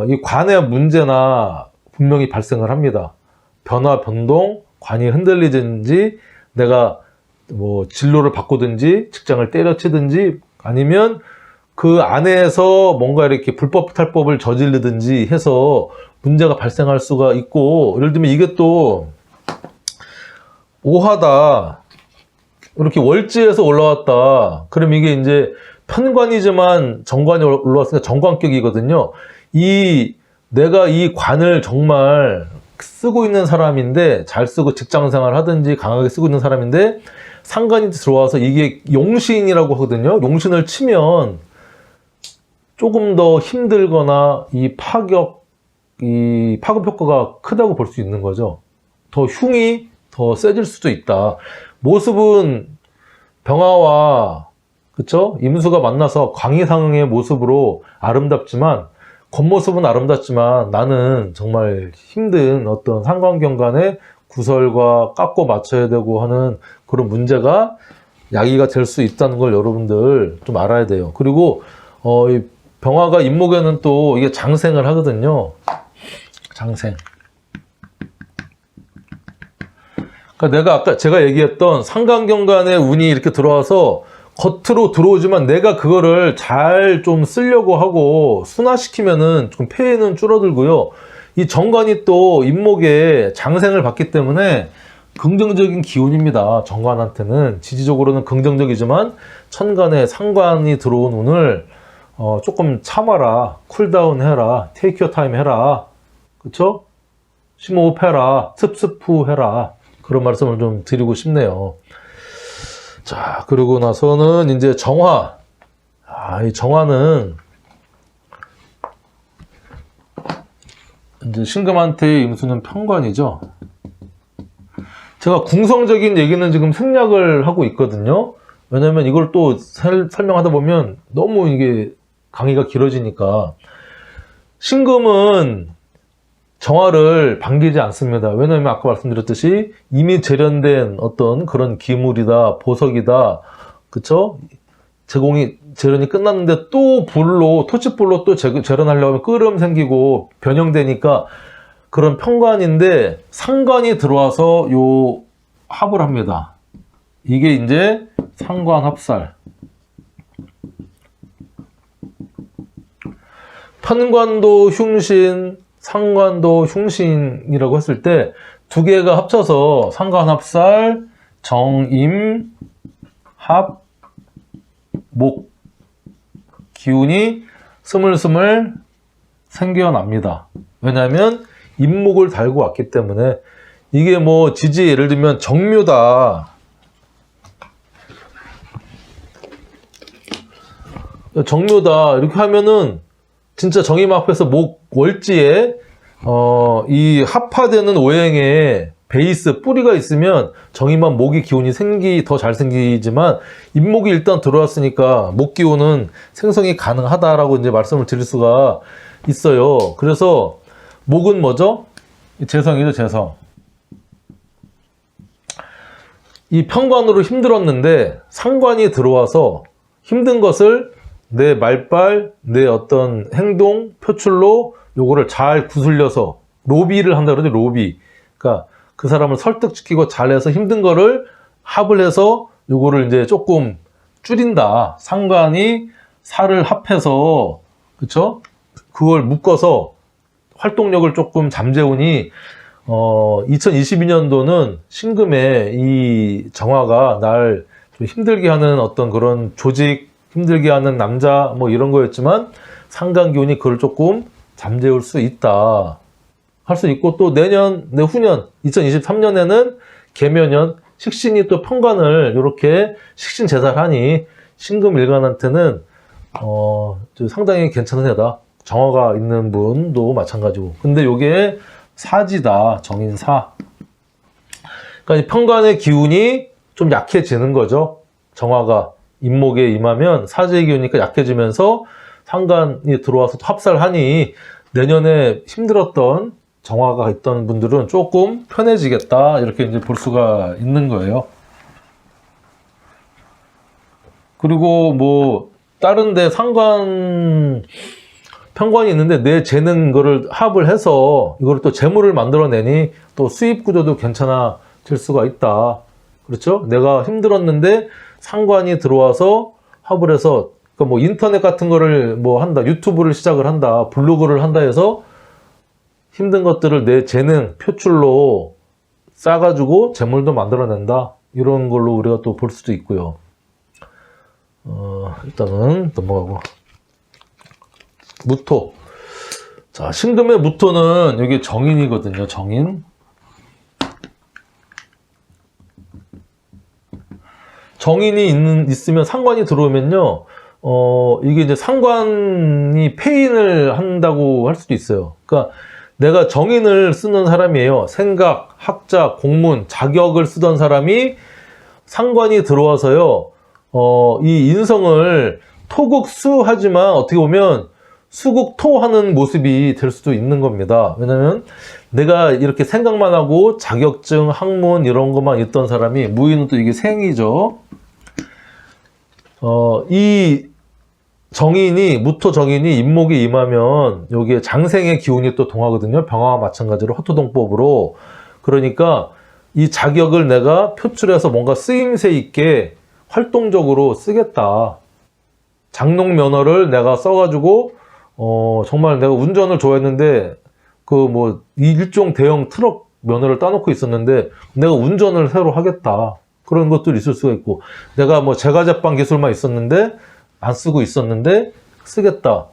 이 관의 문제나 분명히 발생을 합니다. 변화 변동, 관이 흔들리든지 내가 뭐 진로를 바꾸든지 직장을 때려치든지 아니면 그 안에서 뭔가 이렇게 불법 탈법을 저지르든지 해서 문제가 발생할 수가 있고 예를 들면 이게 또 오하다 이렇게 월지에서 올라왔다 그럼 이게 이제 편관이지만 정관이 올라왔으니까 정관격이거든요. 내가 이 관을 정말 쓰고 있는 사람인데 잘 쓰고 직장생활 하든지 강하게 쓰고 있는 사람인데 상관이 들어와서 이게 용신이라고 하거든요. 용신을 치면 조금 더 힘들거나 이 파급 효과가 크다고 볼 수 있는 거죠. 더 흉이 더 세질 수도 있다. 모습은 병화와 그쵸? 임수가 만나서 광희상의 모습으로 아름답지만 겉모습은 아름답지만 나는 정말 힘든 어떤 상관경관의 구설과 깎고 맞춰야 되고 하는 그런 문제가 야기가 될 수 있다는 걸 여러분들 좀 알아야 돼요. 그리고 이 병화가 임목에는 또 이게 장생을 하거든요. 장생. 그러니까 내가 아까 제가 얘기했던 상관경관의 운이 이렇게 들어와서 겉으로 들어오지만 내가 그거를 잘 좀 쓰려고 하고 순화시키면은 좀 폐해는 줄어들고요. 이 정관이 또 임목에 장생을 받기 때문에 긍정적인 기운입니다. 정관한테는 지지적으로는 긍정적이지만 천간에 상관이 들어온 운을 조금 참아라, 쿨다운 해라, 테이크 어 타임 해라, 그쵸? 심호흡 해라, 습습후 해라, 그런 말씀을 좀 드리고 싶네요. 자, 그러고 나서는 이제 정화. 이 정화는 이제 신금한테의 임수는 편관이죠. 제가 궁성적인 얘기는 지금 생략을 하고 있거든요. 왜냐면 이걸 또 설명하다 보면 너무 이게 강의가 길어지니까. 신금은 정화를 반기지 않습니다. 왜냐면 아까 말씀드렸듯이 이미 재련된 어떤 그런 기물이다, 보석이다, 그쵸? 재련이 끝났는데 또 불로, 토치불로 또 재련하려고 하면 끓음 생기고 변형되니까 그런 편관인데 상관이 들어와서 요 합을 합니다. 이게 이제 상관합살. 편관도 흉신, 상관도 흉신이라고 했을 때 두 개가 합쳐서 상관합살, 정임, 합, 목 기운이 스물스물 생겨납니다. 왜냐하면 임목을 달고 왔기 때문에. 이게 뭐 지지 예를 들면 정묘다, 정묘다 이렇게 하면은 진짜 정임 앞에서 목 월지에 이 합화되는 오행에 베이스 뿌리가 있으면 정임한 목이 기운이 더 잘 생기지만 임목이 일단 들어왔으니까 목 기운은 생성이 가능하다라고 이제 말씀을 드릴 수가 있어요. 그래서 목은 뭐죠? 재성이죠, 재성. 이 편관으로 힘들었는데 상관이 들어와서 힘든 것을 내 말빨, 내 어떤 행동, 표출로 요거를 잘 구슬려서 로비를 한다 그러죠, 로비. 그러니까 그 사람을 설득시키고 잘해서 힘든 거를 합을 해서 요거를 이제 조금 줄인다. 상관이 살을 합해서, 그쵸? 그걸 묶어서 활동력을 조금 잠재우니 2022년도는 신금의 이 정화가 날 좀 힘들게 하는 어떤 그런 조직, 힘들게 하는 남자 뭐 이런 거였지만 상관기운이 그걸 조금 잠재울 수 있다 할 수 있고, 또 내후년 2023년에는 계묘년 식신이 또 편관을 이렇게 식신 제사하니 신금 일간한테는 상당히 괜찮은 해다. 정화가 있는 분도 마찬가지고. 근데 요게 사지다, 정인사. 그러니까 이 편관의 기운이 좀 약해지는 거죠. 정화가 임목에 임하면 사지의 기운이니까 약해지면서 상관이 들어와서 합살하니 내년에 힘들었던 정화가 있던 분들은 조금 편해지겠다, 이렇게 이제 볼 수가 있는 거예요. 그리고 뭐 다른 데 편관이 있는데 내 재능 거를 합을 해서 이걸 또 재물을 만들어내니 또 수입 구조도 괜찮아질 수가 있다. 그렇죠? 내가 힘들었는데 상관이 들어와서 합을 해서, 그러니까 뭐 인터넷 같은 거를 뭐 한다, 유튜브를 시작을 한다, 블로그를 한다 해서 힘든 것들을 내 재능, 표출로 싸가지고 재물도 만들어낸다. 이런 걸로 우리가 또 볼 수도 있고요. 일단은 넘어가고. 무토. 자, 신금의 무토는 여기 정인이거든요, 정인. 정인이 있으면 상관이 들어오면요, 이게 이제 상관이 폐인을 한다고 할 수도 있어요. 그러니까 내가 정인을 쓰는 사람이에요. 생각, 학자, 공문, 자격을 쓰던 사람이 상관이 들어와서요, 이 인성을 토국수하지만 어떻게 보면 수국토하는 모습이 될 수도 있는 겁니다. 왜냐면 내가 이렇게 생각만 하고 자격증, 학문 이런 것만 있던 사람이, 무인은 또 이게 생이죠. 이 정인이, 무토 정인이 임목에 임하면 여기에 장생의 기운이 또 동하거든요. 병화와 마찬가지로 허토동법으로. 그러니까 이 자격을 내가 표출해서 뭔가 쓰임새 있게 활동적으로 쓰겠다. 장롱 면허를 내가 써가지고 정말 내가 운전을 좋아했는데 그 뭐 일종 대형 트럭 면허를 따놓고 있었는데 내가 운전을 새로 하겠다. 그런 것들이 있을 수가 있고, 내가 뭐 제과제빵 기술만 있었는데 안 쓰고 있었는데 쓰겠다.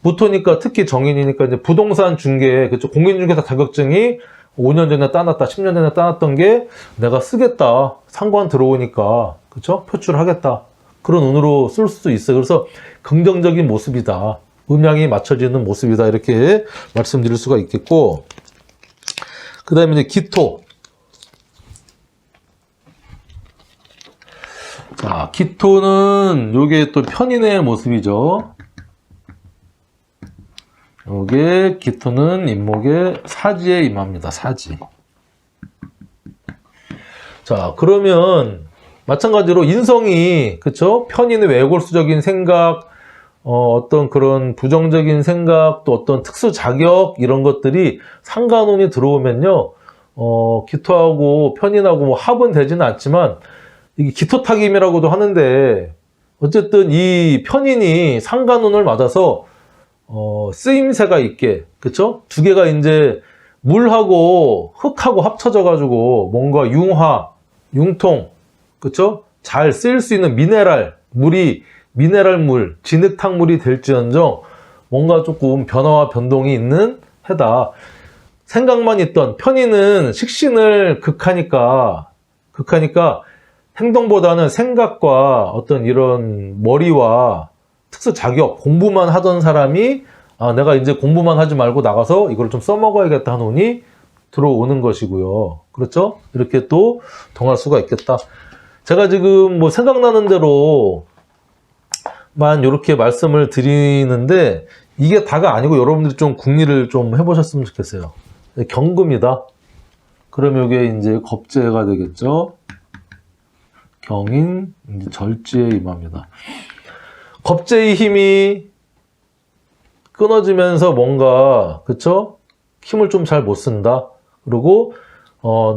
부토니까 특히 정인이니까 이제 부동산 중개, 그쪽 공인중개사 자격증이 5년 전에 따놨다, 10년 전에 따놨던 게 내가 쓰겠다. 상관 들어오니까, 그쵸? 표출하겠다. 그런 운으로 쓸 수도 있어요. 그래서 긍정적인 모습이다. 음양이 맞춰지는 모습이다. 이렇게 말씀드릴 수가 있겠고, 그 다음에 이제 기토. 자, 기토는 요게 또 편인의 모습이죠. 요게 기토는 임목의 사지에 임합니다. 사지. 자, 그러면 마찬가지로 인성이, 그쵸? 편인의 외골수적인 생각, 어떤 그런 부정적인 생각, 또 어떤 특수 자격, 이런 것들이 상관운이 들어오면요, 기토하고 편인하고 뭐 합은 되지는 않지만, 이게 기토탁임이라고도 하는데, 어쨌든 이 편인이 상관운을 맞아서, 쓰임새가 있게, 그쵸? 두 개가 이제 물하고 흙하고 합쳐져가지고 뭔가 융화, 융통, 그쵸? 잘 쓰일 수 있는 미네랄, 물이 미네랄물, 진흙탕물이 될지언정 뭔가 조금 변화와 변동이 있는 해다. 생각만 있던 편인은 식신을 극하니까 행동보다는 생각과 어떤 이런 머리와 특수 자격, 공부만 하던 사람이 내가 이제 공부만 하지 말고 나가서 이걸 좀 써먹어야겠다 하는 운이 들어오는 것이고요. 그렇죠? 이렇게 또 동할 수가 있겠다. 제가 지금 뭐 생각나는 대로만 이렇게 말씀을 드리는데 이게 다가 아니고 여러분들이 좀 궁리를 좀 해보셨으면 좋겠어요. 경금이다. 그럼 이게 이제 겁재가 되겠죠. 경인, 이제 절지에 임합니다. 겁재의 힘이 끊어지면서 뭔가, 그쵸? 힘을 좀 잘 못 쓴다. 그리고,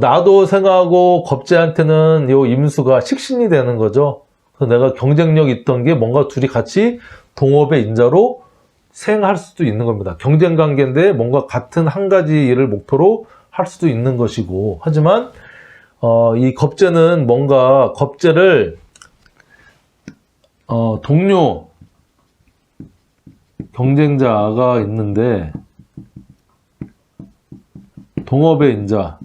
나도 생각하고 겁재한테는 요 임수가 식신이 되는 거죠. 그래서 내가 경쟁력 있던 게 뭔가 둘이 같이 동업의 인자로 생할 수도 있는 겁니다. 경쟁 관계인데 뭔가 같은 한 가지 일을 목표로 할 수도 있는 것이고, 하지만, 이 겁재는 뭔가 겁재를 동료 경쟁자가 있는데 동업의 인자가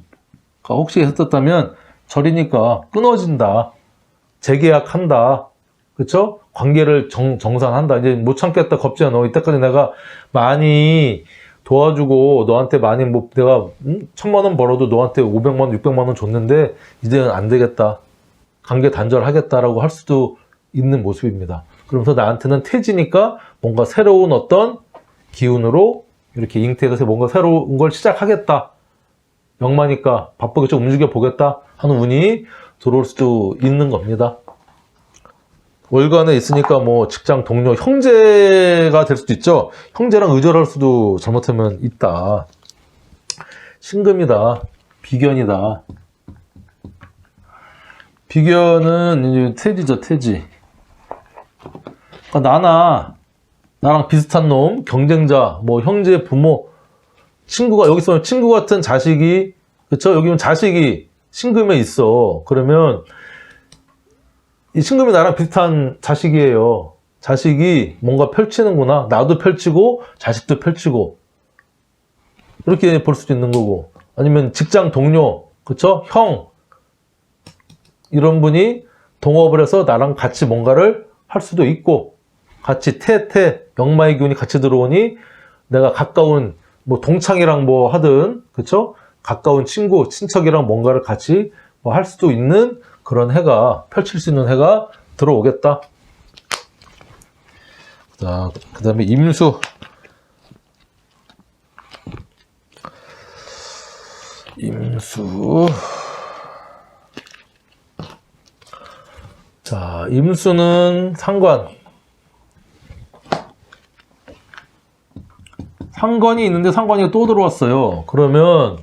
혹시 했었다면 절이니까 끊어진다, 재계약한다, 그쵸? 관계를 정산한다. 이제 못 참겠다, 겁재야. 너 이때까지 내가 많이 도와주고 너한테 많이 뭐 내가 1,000만 원 벌어도 너한테 500만 원, 600만 원 줬는데 이제는 안 되겠다, 관계 단절하겠다라고 할 수도 있는 모습입니다. 그러면서 나한테는 태지니까 뭔가 새로운 어떤 기운으로 이렇게 잉태해서 뭔가 새로운 걸 시작하겠다, 역마니까 바쁘게 좀 움직여 보겠다 하는 운이 들어올 수도 있는 겁니다. 월간에 있으니까 뭐 직장 동료, 형제가 될 수도 있죠. 형제랑 의절할 수도 잘못하면 있다. 신금이다. 비견이다. 비견은 이제 태지죠, 태지. 그러니까 나랑 비슷한 놈, 경쟁자, 뭐 형제, 부모, 친구가, 여기서 친구 같은 자식이, 그쵸? 여기면 자식이 신금에 있어. 그러면 이 신금이 나랑 비슷한 자식이에요. 자식이 뭔가 펼치는구나. 나도 펼치고 자식도 펼치고, 이렇게 볼 수도 있는 거고, 아니면 직장 동료, 그쵸? 형, 이런 분이 동업을 해서 나랑 같이 뭔가를 할 수도 있고, 같이 역마의 기운이 같이 들어오니 내가 가까운 뭐 동창이랑 뭐 하든, 그쵸? 가까운 친구, 친척이랑 뭔가를 같이 뭐 할 수도 있는 그런 해가, 펼칠 수 있는 해가 들어오겠다. 자, 그 다음에 임수. 자, 임수는 상관이 있는데 상관이 또 들어왔어요. 그러면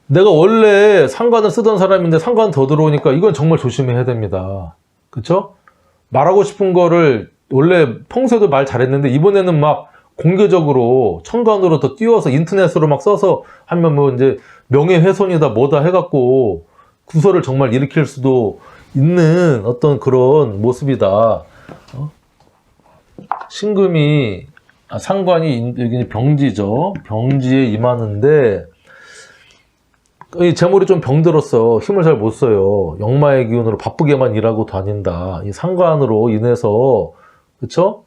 내가 원래 상관을 쓰던 사람인데 상관 더 들어오니까 이건 정말 조심해야 됩니다. 그쵸? 말하고 싶은 거를 원래 평소에도 말 잘했는데 이번에는 막 공개적으로 천간으로 더 띄워서 인터넷으로 막 써서 하면 뭐 이제 명예훼손이다 뭐다 해갖고 구설을 정말 일으킬 수도 있는 어떤 그런 모습이다. 신금이 상관이 여기 병지죠. 병지에 임하는데 이 재물이 좀 병들었어. 힘을 잘 못 써요. 역마의 기운으로 바쁘게만 일하고 다닌다. 이 상관으로 인해서 그쵸?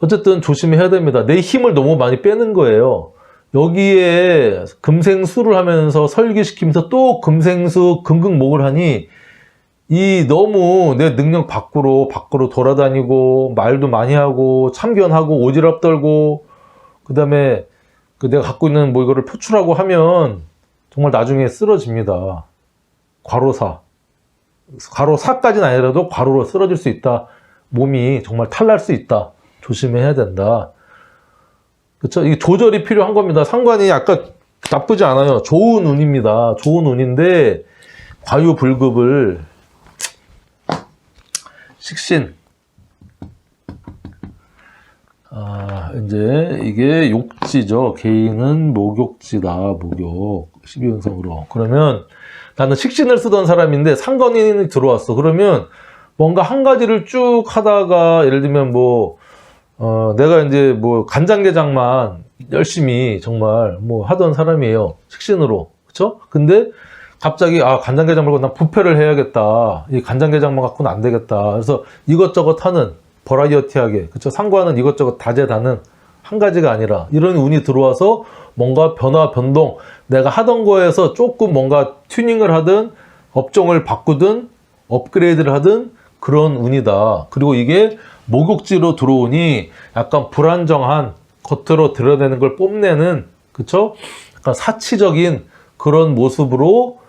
어쨌든 조심해야 됩니다. 내 힘을 너무 많이 빼는 거예요. 여기에 금생수를 하면서 설계시키면서 또 금생수 금극목을 하니 이 너무 내 능력 밖으로 돌아다니고 말도 많이 하고 참견하고 오지랖 떨고 그 다음에 내가 갖고 있는 뭐 이거를 표출하고 하면 정말 나중에 쓰러집니다. 과로사까지는 아니라도 과로로 쓰러질 수 있다. 몸이 정말 탈날 수 있다. 조심해야 된다. 그렇죠? 이게 조절이 필요한 겁니다. 상관이 아까 나쁘지 않아요. 좋은 운입니다. 좋은 운인데 과유불급을 식신. 이제 이게 욕지죠. 개인은 목욕지다. 목욕. 12운성으로. 그러면 나는 식신을 쓰던 사람인데 상관이 들어왔어. 그러면 뭔가 한 가지를 쭉 하다가 예를 들면 내가 이제 간장게장만 열심히 정말 하던 사람이에요. 식신으로. 그쵸? 근데 갑자기 간장게장 말고 난 부패를 해야겠다. 이 간장게장만 갖고는 안 되겠다. 그래서 이것저것 하는 버라이어티하게. 그쵸? 상관은 이것저것 다재다능 한 가지가 아니라 이런 운이 들어와서 뭔가 변동. 내가 하던 거에서 조금 뭔가 튜닝을 하든 업종을 바꾸든 업그레이드를 하든 그런 운이다. 그리고 이게 목욕지로 들어오니 약간 불안정한 겉으로 드러내는 걸 뽐내는 그쵸? 약간 사치적인 그런 모습으로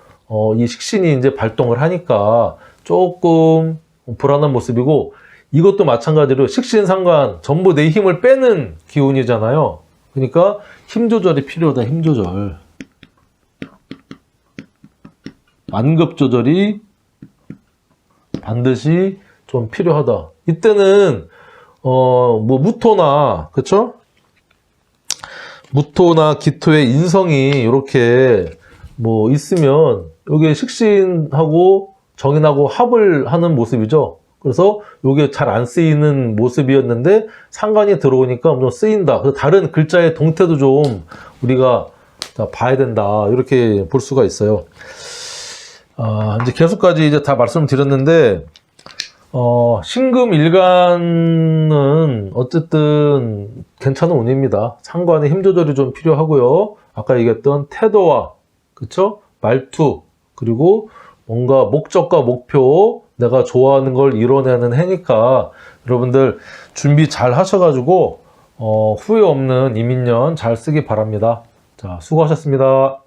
이 식신이 이제 발동을 하니까 조금 불안한 모습이고 이것도 마찬가지로 식신상관 전부 내 힘을 빼는 기운이잖아요. 그러니까 힘 조절이 필요하다. 힘 조절. 만급 조절이 반드시 좀 필요하다. 이때는 무토나 그쵸? 무토나 기토의 인성이 이렇게 있으면 여기에 식신하고 정인하고 합을 하는 모습이죠. 그래서 이게 잘 안 쓰이는 모습이었는데 상관이 들어오니까 좀 쓰인다. 그래서 다른 글자의 동태도 좀 우리가 봐야 된다. 이렇게 볼 수가 있어요. 이제 계속까지 이제 다 말씀드렸는데 신금 일간은 어쨌든 괜찮은 운입니다. 상관의 힘 조절이 좀 필요하고요. 아까 얘기했던 태도와 그쵸? 말투 그리고 뭔가 목적과 목표 내가 좋아하는 걸 이뤄내는 해니까 여러분들 준비 잘 하셔가지고 후회 없는 이민년 잘 쓰기 바랍니다. 자, 수고하셨습니다.